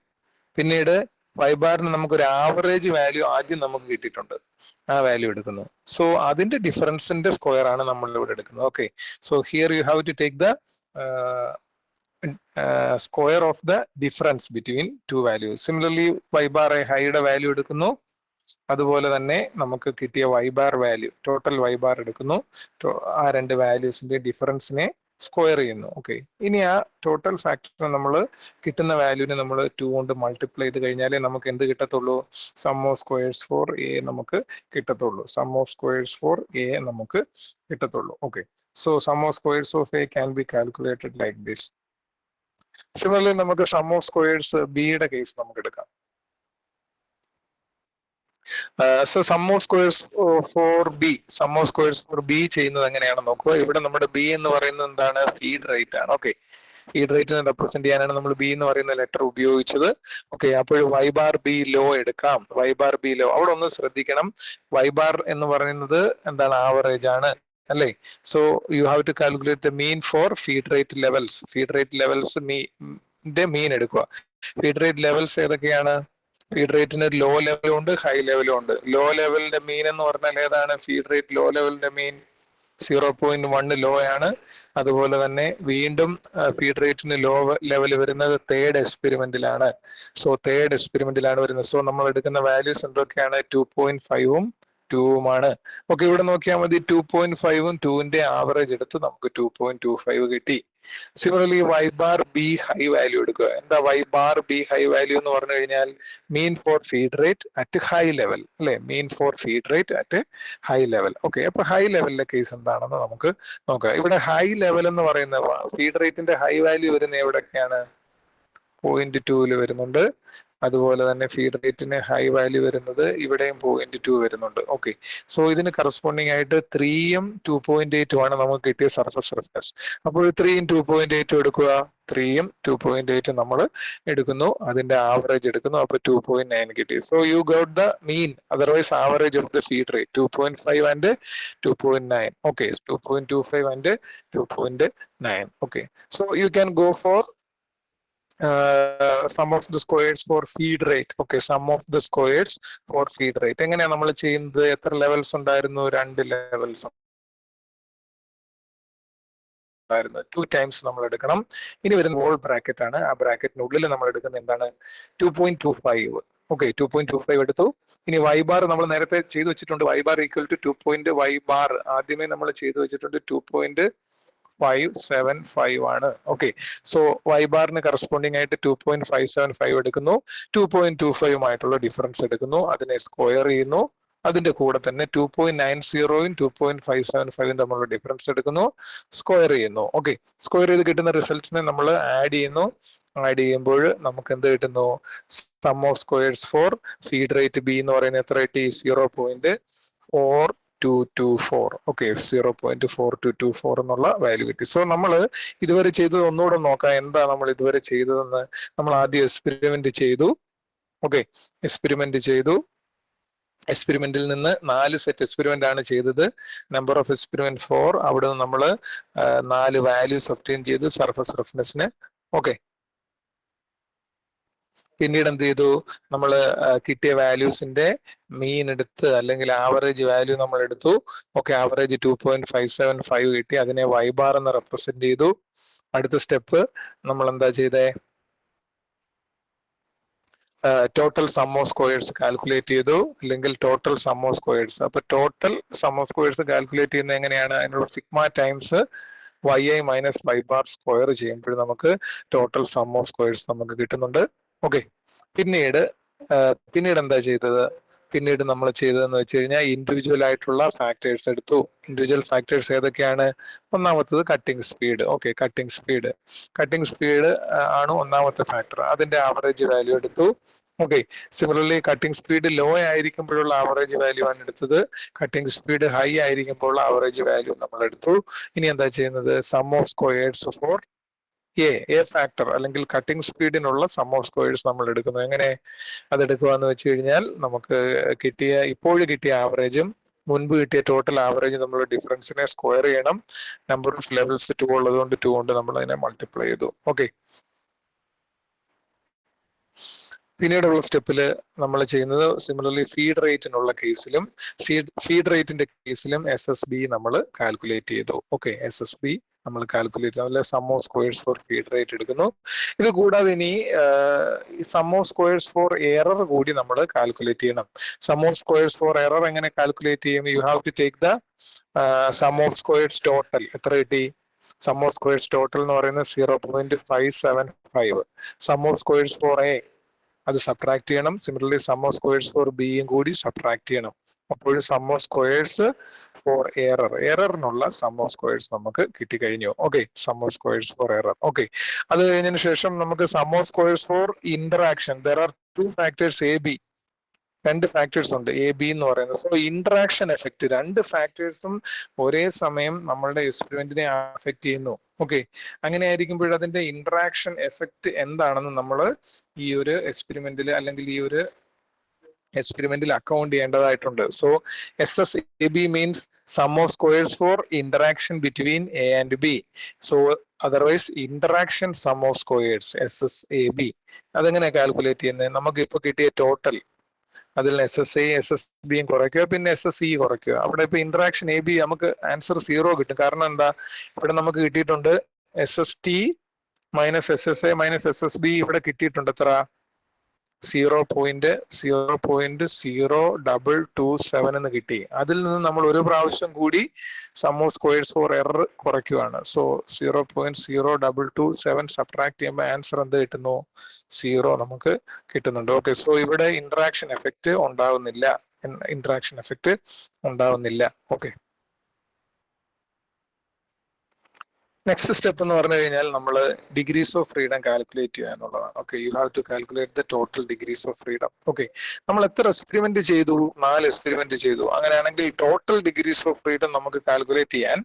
പിന്നീട് y ബാറിന് നമുക്കൊരു ആവറേജ് വാല്യൂ ആദ്യം നമുക്ക് കിട്ടിയിട്ടുണ്ട്, ആ വാല്യൂ എടുക്കുന്നു. സോ അതിന്റെ ഡിഫറൻസിന്റെ സ്ക്വയർ ആണ് നമ്മൾ ഇവിടെ എടുക്കുന്നത്. Okay, so here you have to take the square of the difference between 2 values. Similarly y bar ഹൈയുടെ വാല്യൂ എടുക്കുന്നു. അതുപോലെ തന്നെ നമുക്ക് കിട്ടിയ y bar value, total y bar എടുക്കുന്നു. ആ രണ്ട് വാല്യൂസിന്റെ ഡിഫറൻസിനെ സ്ക്വയർ ചെയ്യുന്നു. ഓക്കെ, ഇനി ആ ടോട്ടൽ ഫാക്ടർ നമ്മൾ കിട്ടുന്ന വാല്യൂവിനെ നമ്മൾ 2 കൊണ്ട് മൾട്ടിപ്ലൈ ചെയ്ത് കഴിഞ്ഞാലേ നമുക്ക് എന്ത് കിട്ടത്തുള്ളൂ? Sum of squares for A നമുക്ക് കിട്ടത്തുള്ളൂ. Sum of squares for A നമുക്ക് കിട്ടത്തുള്ളൂ. Okay, so sum of squares of A can be calculated like this. Similarly നമുക്ക് സം ഓഫ് സ്ക്വയേഴ്സ് ബിയുടെ കേസ് നമുക്ക് എടുക്കാം. So sum of squares for B, sum of squares for B ചെയ്യുന്നത് എങ്ങനെയാണെന്ന് നോക്കുക. ഇവിടെ നമ്മുടെ ബി എന്ന് പറയുന്നത് എന്താണ്? ഫീഡ് റേറ്റ് ആണ്. ഓക്കെ, ഫീഡ് റേറ്റിനെ റെപ്രസെന്റ് ചെയ്യാനാണ് നമ്മൾ ബി എന്ന് പറയുന്ന ലെറ്റർ ഉപയോഗിച്ചത്. ഓക്കെ, അപ്പോൾ വൈ ബാർ ബി ലോ എടുക്കാം. വൈ ബാർ ബി ലോ, അവിടെ ഒന്ന് ശ്രദ്ധിക്കണം. വൈ ബാർ എന്ന് പറയുന്നത് എന്താണ്, ആവറേജ് ആണ് അല്ലേ. So you have to calculate the mean for feed rate levels. Feed rate levels mean എടുക്കുക. ഫീഡ് റേറ്റ് ലെവൽസ് ഏതൊക്കെയാണ്? ഫീഡ് റേറ്റിന് ലോ ലെവലും ഉണ്ട്, ഹൈ ലെവലും ഉണ്ട്. ലോ ലെവലിന്റെ മീൻ എന്ന് പറഞ്ഞാൽ ഏതാണ്? ഫീഡ് റേറ്റ് ലോ ലെവലിന്റെ മീൻ 0.1 ലോ ആണ്. അതുപോലെ തന്നെ വീണ്ടും ഫീഡ് റേറ്റിന് ലോ ലെവൽ വരുന്നത് തേർഡ് എക്സ്പെരിമെന്റിലാണ്. സോ തേർഡ് എക്സ്പെരിമെന്റിലാണ് വരുന്നത്. സോ നമ്മൾ എടുക്കുന്ന വാല്യൂസ് എന്തൊക്കെയാണ്? 2.5ഉം 2ഉമാണ്. ഓക്കെ, ഇവിടെ നോക്കിയാൽ മതി. 2.5ഉം 2ന്റെ ആവറേജ് എടുത്ത് നമുക്ക് 2.25 കിട്ടി. Similarly Y bar B high value എടുക്കുക. എന്താ Y bar B high value എന്ന് പറഞ്ഞു കഴിഞ്ഞാൽ mean for feed rate at high level അല്ലെ. Mean for feed rate at high level. Okay, അപ്പൊ ഹൈ ലെവലിലെ കേസ് എന്താണെന്ന് നമുക്ക് നോക്കാം. ഇവിടെ ഹൈ ലെവൽ എന്ന് പറയുന്ന ഫീഡ് റേറ്റിന്റെ ഹൈ വാല്യൂ വരുന്ന എവിടെയൊക്കെയാണ്? 0.2 വരുന്നുണ്ട്. അതുപോലെ തന്നെ ഫീഡ് റേറ്റിന് ഹൈ വാല്യൂ വരുന്നത് ഇവിടെയും 0.2 വരുന്നുണ്ട്. ഓക്കെ, സോ ഇതിന് കറസ്പോണ്ടിങ് ആയിട്ട് 3ഉം 2.8ഉം ആണ് നമുക്ക് കിട്ടിയ സർഫസ് റഫ്നെസ്. അപ്പോൾ 3ഉം 2.8ഉം എടുക്കുക. 3ഉം 2.8ഉം നമ്മൾ എടുക്കുന്നു, അതിന്റെ ആവറേജ് എടുക്കുന്നു. അപ്പൊ 2.9 കിട്ടി. So you got the mean, otherwise average of the feed rate 2.5 and 2.9. Okay, 2.25 and 2.9. Okay, so you can go for sum of the squares for feed rate. Okay, sum of the squares for feed rate. എങ്ങനെയാണ് നമ്മൾ ചെയ്യുന്നത്? എത്ര levels ഉണ്ടായിരുന്നു? 2 levels ഉണ്ടായിരുന്നു. 2 times നമ്മൾ എടുക്കണം. ഇനി വരുന്ന ഹോൾ ബ്രാക്കറ്റ് ആണ്. ആ ബ്രാക്കറ്റിനുള്ളിൽ നമ്മൾ എടുക്കുന്നത് എന്താണ്? 2.25. ഓക്കെ, 2.25 എടുത്തു. ഇനി വൈ ബാർ നമ്മൾ നേരത്തെ ചെയ്തു വെച്ചിട്ടുണ്ട്. Y bar equal to 2. Y bar ആദ്യമേ നമ്മൾ ചെയ്തു വെച്ചിട്ടുണ്ട് 2.575 ആണ്. ഓക്കെ, സോ വൈ ബാറിന് കറസ്പോണ്ടിങ് ആയിട്ട് 2.575 എടുക്കുന്നു. 2.25ഉമായിട്ടുള്ള ഡിഫറൻസ് എടുക്കുന്നു, അതിനെ സ്ക്വയർ ചെയ്യുന്നു. അതിന്റെ കൂടെ തന്നെ 2.90ഉം 2.575ഉം തമ്മിലുള്ള ഡിഫറൻസ് എടുക്കുന്നു, സ്ക്വയർ ചെയ്യുന്നു. ഓക്കെ, സ്ക്വയർ ചെയ്ത് കിട്ടുന്ന റിസൾട്ടിനെ നമ്മൾ ആഡ് ചെയ്യുന്നു. ആഡ് ചെയ്യുമ്പോൾ നമുക്ക് എന്ത് കിട്ടുന്നു? Sum of squares for feed rate B എന്ന് പറയുന്നത് എത്ര കിട്ടി? 0.4224. ഓക്കെ, 0.4224 എന്നുള്ള വാല്യൂ കിട്ടി. സോ നമ്മൾ ഇതുവരെ ചെയ്തത് ഒന്നുകൂടെ നോക്കാം. എന്താ നമ്മൾ ഇതുവരെ ചെയ്തതെന്ന്? നമ്മൾ ആദ്യം എക്സ്പെരിമെന്റ് ചെയ്തു. ഓക്കെ, എക്സ്പെരിമെന്റ് ചെയ്തു. എക്സ്പെരിമെന്റിൽ നിന്ന് 4 സെറ്റ് എക്സ്പെരിമെന്റ് ആണ് ചെയ്തത്. Number of experiment 4. അവിടെ നിന്ന് നമ്മൾ 4 വാല്യൂസ് ഒബ്റ്റെയിൻ ചെയ്ത് സർഫസ് റഫ്നെസ്സിന്. ഓക്കെ, പിന്നീട് എന്ത് ചെയ്തു? നമ്മൾ കിട്ടിയ വാല്യൂസിന്റെ മീൻ എടുത്ത് അല്ലെങ്കിൽ ആവറേജ് വാല്യൂ നമ്മൾ എടുത്തു. ഓക്കെ, ആവറേജ് 2.575 കിട്ടി. അതിനെ വൈ ബാർ എന്ന് റെപ്രസെന്റ് ചെയ്തു. അടുത്ത സ്റ്റെപ്പ് നമ്മൾ എന്താ ചെയ്തേ? Total sum of squares calculate ചെയ്തു, അല്ലെങ്കിൽ ടോട്ടൽ സം ഓഫ് സ്ക്വയേഴ്സ്. അപ്പൊ total sum of squares calculate ചെയ്യുന്നത് എങ്ങനെയാണ്? അതിനുള്ള sigma times Y I minus Y bar square ചെയ്യുമ്പോൾ നമുക്ക് ടോട്ടൽ സം ഓഫ് സ്ക്വയേഴ്സ് നമുക്ക് കിട്ടുന്നുണ്ട്. ഓക്കെ, പിന്നീട് എന്താ ചെയ്തത്? പിന്നീട് നമ്മൾ ചെയ്തതെന്ന് വെച്ച് കഴിഞ്ഞാൽ ഇൻഡിവിജ്വൽ ആയിട്ടുള്ള ഫാക്ടേഴ്സ് എടുത്തു. ഇൻഡിവിജ്വൽ ഫാക്ടേഴ്സ് ഏതൊക്കെയാണ്? ഒന്നാമത്തത് cutting speed. Okay, cutting speed ആണ് ഒന്നാമത്തെ ഫാക്ടർ. അതിന്റെ ആവറേജ് വാല്യൂ എടുത്തു. Okay, similarly cutting speed low ആയിരിക്കുമ്പോഴുള്ള ആവറേജ് വാല്യൂ ആണ് എടുത്തത്. കട്ടിംഗ് സ്പീഡ് ഹൈ ആയിരിക്കുമ്പോൾ ആവറേജ് വാല്യൂ നമ്മൾ എടുത്തു. ഇനി എന്താ ചെയ്യുന്നത്? Sum of squares for A factor അല്ലെങ്കിൽ കട്ടിംഗ് സ്പീഡിനുള്ള സം ഓഫ് സ്ക്വയേഴ്സ് നമ്മൾ എടുക്കുന്നു. എങ്ങനെ അതെടുക്കുക എന്ന് വെച്ച് കഴിഞ്ഞാൽ നമുക്ക് ഇപ്പോഴും കിട്ടിയ ആവറേജും മുൻപ് കിട്ടിയ ടോട്ടൽ ആവറേജ് നമ്മൾ ഡിഫറൻസിനെ സ്ക്വയർ ചെയ്യണം. നമ്പർ ഓഫ് ലെവൽസ് 2 ഉള്ളത് കൊണ്ട് 2 കൊണ്ട് നമ്മൾ അതിനെ മൾട്ടിപ്ലൈ ചെയ്തു. ഓക്കെ, പിന്നീടുള്ള സ്റ്റെപ്പിൽ നമ്മൾ ചെയ്യുന്നത് സിമിലർലി ഫീഡ് റേറ്റിനുള്ള കേസിലും ഫീഡ് റേറ്റിന്റെ കേസിലും SSB നമ്മൾ കാൽക്കുലേറ്റ് ചെയ്തു. ഓക്കെ, SSB നമ്മൾ കാൽക്കുലേറ്റ് ചെയ്തു. അതിലെ sum of squares for feed rate എടുക്കുന്നു. ഇത് കൂടാതെ ഇനി sum of squares for error കൂടി നമ്മൾ കാൽക്കുലേറ്റ് ചെയ്യണം. Sum of squares for error എങ്ങനെ കാൽക്കുലേറ്റ് ചെയ്യും? You have to take the sum of squares total. എത്ര കിട്ടി? സം ഓഫ് സ്ക്വയേഴ്സ് ടോട്ടൽ എന്ന് പറയുന്നത് 0.575. Sum of squares for A അത് സബ്ട്രാക്ട് ചെയ്യണം. Similarly sum of squares for ബിയും കൂടി സബ്ട്രാക്ട് ചെയ്യണം. അപ്പോഴും സം ഓഫ് സ്ക്വയേഴ്സ് ഫോർ എററിനുള്ള സം ഓഫ് സ്ക്വയേഴ്സ് നമുക്ക് കിട്ടിക്കഴിഞ്ഞു. Okay, sum of squares for error. Okay, അത് കഴിഞ്ഞതിന് ശേഷം നമുക്ക് sum of squares for interaction. There are 2 factors A B രണ്ട് ഫാക്ടേഴ്സ് ഉണ്ട്, എ ബി എന്ന് പറയുന്നത്. സോ ഇന്ററാക്ഷൻ എഫക്റ്റ്, രണ്ട് ഫാക്ടേഴ്സും ഒരേ സമയം നമ്മളുടെ എക്സ്പെരിമെന്റിനെ അഫക്റ്റ് ചെയ്യുന്നു. ഓക്കെ, അങ്ങനെ ആയിരിക്കുമ്പോൾ അതിന്റെ ഇന്ററാക്ഷൻ എഫക്റ്റ് എന്താണെന്ന് നമ്മൾ ഈ ഒരു എക്സ്പെരിമെന്റിൽ അല്ലെങ്കിൽ ഈ ഒരു എക്സ്പെരിമെന്റിൽ അക്കൗണ്ട് ചെയ്യേണ്ടതായിട്ടുണ്ട്. So SSAB means sum of squares for interaction between A and B. So otherwise interaction sum of squares SSAB. അതെങ്ങനെ കാൽക്കുലേറ്റ് ചെയ്യുന്നത്? നമുക്ക് ഇപ്പൊ കിട്ടിയ ടോട്ടൽ, അതിൽ SSA SSB കുറയ്ക്കുക, പിന്നെ SSE കുറയ്ക്കുക. അവിടെ ഇപ്പൊ ഇന്ററാക്ഷൻ AB നമുക്ക് ആൻസർ 0 കിട്ടും. കാരണം എന്താ, ഇവിടെ നമുക്ക് കിട്ടിയിട്ടുണ്ട് SST minus SSA minus SSB. ഇവിടെ കിട്ടിയിട്ടുണ്ട് എത്ര? 0.00227 എന്ന് കിട്ടി. അതിൽ നിന്ന് നമ്മൾ ഒരു പ്രാവശ്യം കൂടി sum of squares for error കുറയ്ക്കുകയാണ്. സോ 0.0227 സബ്ട്രാക്ട് ചെയ്യുമ്പോൾ ആൻസർ എന്ത് കിട്ടുന്നു? 0 നമുക്ക് കിട്ടുന്നുണ്ട്. ഓക്കെ, സോ ഇവിടെ ഇന്ററാക്ഷൻ എഫക്റ്റ് ഉണ്ടാവുന്നില്ല. ഓക്കെ, നെക്സ്റ്റ് സ്റ്റെപ്പ് എന്ന് പറഞ്ഞു കഴിഞ്ഞാൽ നമ്മൾ ഡിഗ്രീസ് ഓഫ് ഫ്രീഡം കാൽക്കുലേറ്റ് ചെയ്യുക എന്നുള്ളതാണ്. Okay, you have to calculate the total degrees of freedom. Okay, നമ്മൾ എത്ര എക്സ്പെരിമെന്റ് ചെയ്തു? 4 എക്സ്പെരിമെന്റ് ചെയ്തു. അങ്ങനെയാണെങ്കിൽ ടോട്ടൽ ഡിഗ്രീസ് ഓഫ് ഫ്രീഡം നമുക്ക് കാൽക്കുലേറ്റ് ചെയ്യാൻ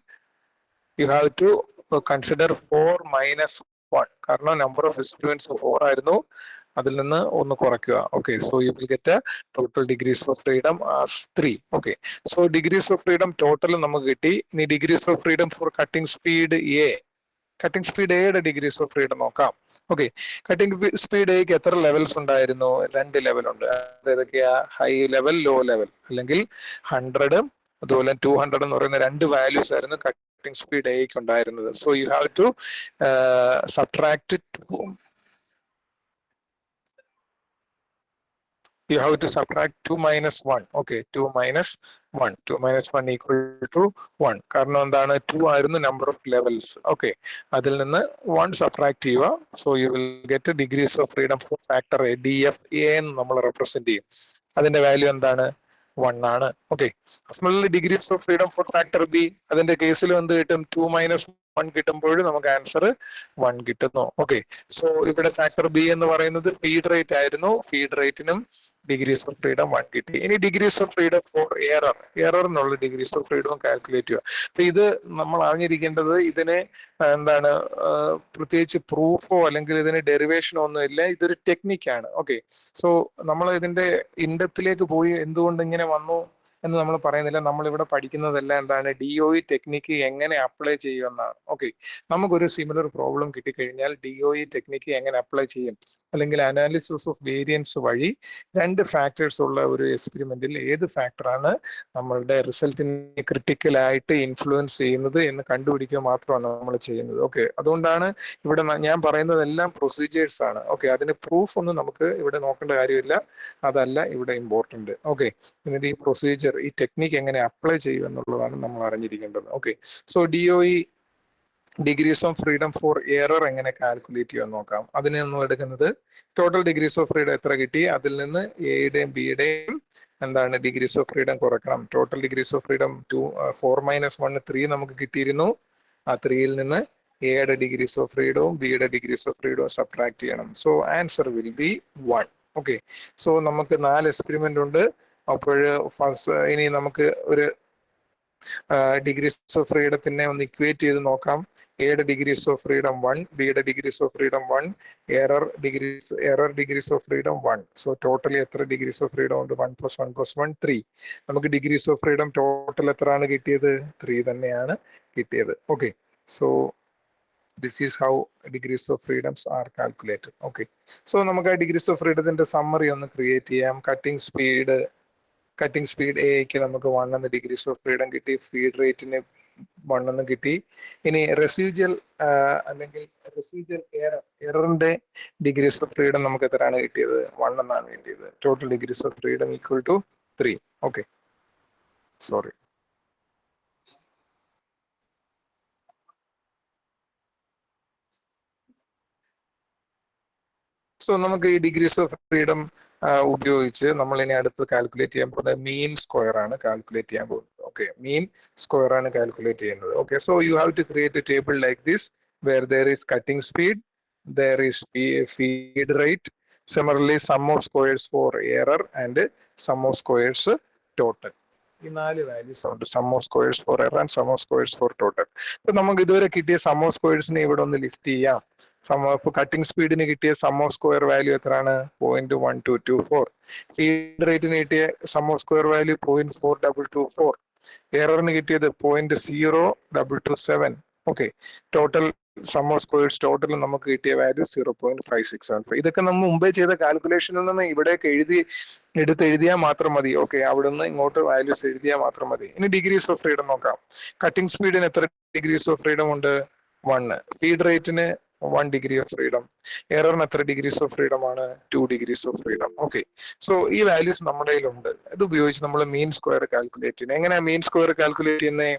you have to consider 4 minus 1. കാരണം നമ്പർ ഓഫ് എക്സ്പെരിമെന്റ്സ് 4 ആയിരുന്നു, അതിൽ നിന്ന് 1 കുറയ്ക്കുക. Okay, so you will get total degrees of freedom as 3. Okay, so degrees of freedom total നമുക്ക് കിട്ടി. ഇനി degrees of freedom four cutting speed A. Cutting speed എയുടെ degrees of freedom നോക്കാം. Okay, cutting speed എക്ക് എത്ര levels ഉണ്ടായിരുന്നു? 2 level ഉണ്ട്. ഏതൊക്കെയാ? ഹൈ ലെവൽ, ലോ ലെവൽ, അല്ലെങ്കിൽ 100 അതുപോലെ 200 എന്ന് പറയുന്ന 2 വാല്യൂസ് ആയിരുന്നു കട്ടിംഗ് സ്പീഡ് എക്ക് ഉണ്ടായിരുന്നത്. So you have to subtract you have to subtract 2 minus 1. Okay, 2 minus 1. 2 minus 1 equal to 1. കാരണം എന്താണ്? 2 ആയിരുന്നു നമ്പർ ഓഫ് ലെവൽസ്. ഓക്കെ, അതിൽ നിന്ന് 1 സബ്ട്രാക്ട് ചെയ്യുക. So you will get degrees of freedom four factor A, DFA എന്ന് നമ്മൾ represent ചെയ്യും. അതിന്റെ വാല്യൂ എന്താണ്? 1 ആണ്. Okay, similarly degrees of freedom four factor B, അതിന്റെ കേസിൽ എന്ത് കിട്ടും? 2 മൈനസ് 1 കിട്ടുമ്പോൾ നമുക്ക് ആൻസർ 1 കിട്ടുന്നു. ഓക്കെ, സോ ഇവിടെ ഫാക്ടർ ബി എന്ന് പറയുന്നത് ഫീഡ് റേറ്റ് ആയിരുന്നു. ഫീഡ് റേറ്റിനും ഡിഗ്രീസ് ഓഫ് ഫ്രീഡം 1 കിട്ടി. ഇനി ഡിഗ്രീസ് ഓഫ് ഫ്രീഡം ഫോർ എററിനുള്ള ഡിഗ്രീസ് ഓഫ് ഫ്രീഡം കാൽക്കുലേറ്റ് ചെയ്യുക. അപ്പൊ ഇത് നമ്മൾ അറിഞ്ഞിരിക്കേണ്ടത്, ഇതിനെ എന്താണ് പ്രത്യേകിച്ച് പ്രൂഫോ അല്ലെങ്കിൽ ഇതിന് ഡെറിവേഷനോ ഒന്നും ഇല്ല. ഇതൊരു ടെക്നിക്കാണ്. ഓക്കെ, സോ നമ്മൾ ഇതിന്റെ ഇൻഡെപ്തിലേക്ക് പോയി എന്തുകൊണ്ട് ഇങ്ങനെ വന്നു എന്ന് നമ്മൾ പറയുന്നില്ല. നമ്മൾ ഇവിടെ പഠിക്കുന്നതെല്ലാം എന്താണ്? DOE ടെക്നിക്ക് എങ്ങനെ അപ്ലൈ ചെയ്യുമെന്നാണ്. ഓക്കെ, നമുക്കൊരു സിമിലർ പ്രോബ്ലം കിട്ടിക്കഴിഞ്ഞാൽ DOE ടെക്നിക്ക് എങ്ങനെ അപ്ലൈ ചെയ്യും, അല്ലെങ്കിൽ അനാലിസിസ് ഓഫ് വേരിയൻസ് വഴി 2 ഫാക്ടേഴ്സ് ഉള്ള ഒരു എക്സ്പെരിമെന്റിൽ ഏത് ഫാക്ടറാണ് നമ്മളുടെ റിസൾട്ടിനെ ക്രിട്ടിക്കലായിട്ട് ഇൻഫ്ലുവൻസ് ചെയ്യുന്നത് എന്ന് കണ്ടുപിടിക്കുക മാത്രമാണ് നമ്മൾ ചെയ്യുന്നത്. ഓക്കെ, അതുകൊണ്ടാണ് ഇവിടെ ഞാൻ പറയുന്നതെല്ലാം പ്രൊസീജിയേഴ്സ് ആണ്. ഓക്കെ, അതിന് പ്രൂഫ് ഒന്നും നമുക്ക് ഇവിടെ നോക്കേണ്ട കാര്യമില്ല, അതല്ല ഇവിടെ ഇമ്പോർട്ടന്റ്. ഓക്കെ, എന്നിട്ട് ഈ പ്രൊസീജിയർ, ഈ ടെക്നിക്ക് എങ്ങനെ അപ്ലൈ ചെയ്യും എന്നുള്ളതാണ് നമ്മൾ അറിഞ്ഞിരിക്കേണ്ടത്. Okay, so DOE degrees of freedom four error എങ്ങനെ കാൽക്കുലേറ്റ് ചെയ്യാൻ നോക്കാം. അതിനെ നമ്മൾ എടുക്കുന്നത് ടോട്ടൽ ഡിഗ്രീസ് ഓഫ് ഫ്രീഡം എത്ര കിട്ടി, അതിൽ നിന്ന് എയുടെയും ബിയുടെയും എന്താണ് ഡിഗ്രീസ് ഓഫ് ഫ്രീഡം കുറക്കണം. Total degrees of freedom 4 minus 1 3 നമുക്ക് കിട്ടിയിരുന്നു. ആ 3യിൽ നിന്ന് എയുടെ ഡിഗ്രീസ് ഓഫ് ഫ്രീഡവും ബിയുടെ ഡിഗ്രീസ് ഓഫ് ഫ്രീഡവും സബ്ട്രാക്ട് ചെയ്യണം. So answer will be 1. Okay, so നമുക്ക് 4 എക്സ്പെരിമെന്റ് ഉണ്ട്. അപ്പോൾ ഫസ്റ്റ് ഇനി നമുക്ക് ഒരു ഡിഗ്രീസ് ഓഫ് ഫ്രീഡത്തിനെ ഒന്ന് ഇക്വേറ്റ് ചെയ്ത് നോക്കാം. എയുടെ ഡിഗ്രീസ് ഓഫ് ഫ്രീഡം 1, ബിയുടെ degrees of freedom 1, error degrees of freedom 1. So totally എത്ര ഡിഗ്രീസ് ഓഫ് ഫ്രീഡം ഉണ്ട്? 1 + 1 + 1 3. നമുക്ക് ഡിഗ്രീസ് ഓഫ് ഫ്രീഡം ടോട്ടൽ എത്രയാണ് കിട്ടിയത്? 3 തന്നെയാണ് കിട്ടിയത്. Okay, so this is how degrees of freedoms are calculated. Okay, so നമുക്ക് ആ ഡിഗ്രീസ് ഓഫ് ഫ്രീഡത്തിന്റെ സമ്മറി ഒന്ന് ക്രിയേറ്റ് ചെയ്യാം. കട്ടിംഗ് സ്പീഡ് എക്ക് നമുക്ക് 1 എന്ന ഡിഗ്രീസ് ഓഫ് ഫ്രീഡം കിട്ടി. ഫീഡ് റേറ്റിന് 1 എന്ന് കിട്ടി. ഇനി റെസിജ്വൽ അല്ലെങ്കിൽ റെസിജ്വൽ എററിന്റെ ഡിഗ്രീസ് ഓഫ് ഫ്രീഡം നമുക്ക് എത്രയാണ് കിട്ടിയത്? 1 എന്നാണ് കിട്ടിയത്. Total degrees of freedom equal to 3. Okay, sorry. So നമുക്ക് ഈ ഡിഗ്രീസ് ഓഫ് ഫ്രീഡം ഉപയോഗിച്ച് നമ്മൾ ഇനി അടുത്ത് കാൽക്കുലേറ്റ് ചെയ്യാൻ പോകുന്നത് മീൻ സ്ക്വയർ ആണ് കാൽക്കുലേറ്റ് ചെയ്യാൻ പോകുന്നത്. ഓക്കെ, മീൻ സ്ക്വയർ ആണ് കാൽക്കുലേറ്റ് ചെയ്യുന്നത്. Okay, so you have to create a table like this where there is cutting speed, there is feed rate, Similarly, sum of squares for error and sum of squares total. ഈ 4 values ഉണ്ട്. Sum of squares for error and sum of squares for total. ഇപ്പൊ നമുക്ക് ഇതുവരെ കിട്ടിയ some of സ്ക്വയേഴ്സിനെ ഇവിടെ ഒന്ന് list ചെയ്യാം. ഇപ്പൊ കട്ടിംഗ് സ്പീഡിന് കിട്ടിയ സം ഓഫ് സ്ക്വയർ വാല്യൂ എത്രയാണ്? 0.1224. ഫീഡ് റേറ്റിന് കിട്ടിയ സം ഓഫ് സ്ക്വയർ വാല്യൂ 0.4224. എററിന് കിട്ടിയത് 0.0227. Okay, total sum of squares total നമുക്ക് കിട്ടിയ വാല്യൂ 0.5675. ഇതൊക്കെ നമ്മൾ മുമ്പേ ചെയ്ത കാൽക്കുലേഷനിൽ നിന്ന് ഇവിടേക്ക് എഴുതിയാൽ മാത്രം മതി. ഓക്കെ, അവിടെ നിന്ന് ഇങ്ങോട്ട് വാല്യൂസ് എഴുതിയാൽ മാത്രം മതി. ഇനി ഡിഗ്രീസ് ഓഫ് ഫ്രീഡം നോക്കാം. കട്ടിംഗ് സ്പീഡിന് എത്ര ഡിഗ്രീസ് ഓഫ് ഫ്രീഡം ഉണ്ട്? 1. ഫീഡ് റേറ്റിന് 1 ഡിഗ്രി ഓഫ് ഫ്രീഡം. എററിന് എത്ര ഡിഗ്രീസ് ഓഫ് ഫ്രീഡം ആണ്? 2 degrees of freedom. Okay, so ഈ വാല്യൂസ് നമ്മുടെ കയ്യിലുണ്ട്. ഇത് ഉപയോഗിച്ച് നമ്മൾ മീൻ സ്ക്വയർ കാൽക്കുലേറ്റ് ചെയ്യുന്നത്. എങ്ങനെയാ മീൻ സ്ക്വയർ കാൽക്കുലേറ്റ് ചെയ്യുന്നത്?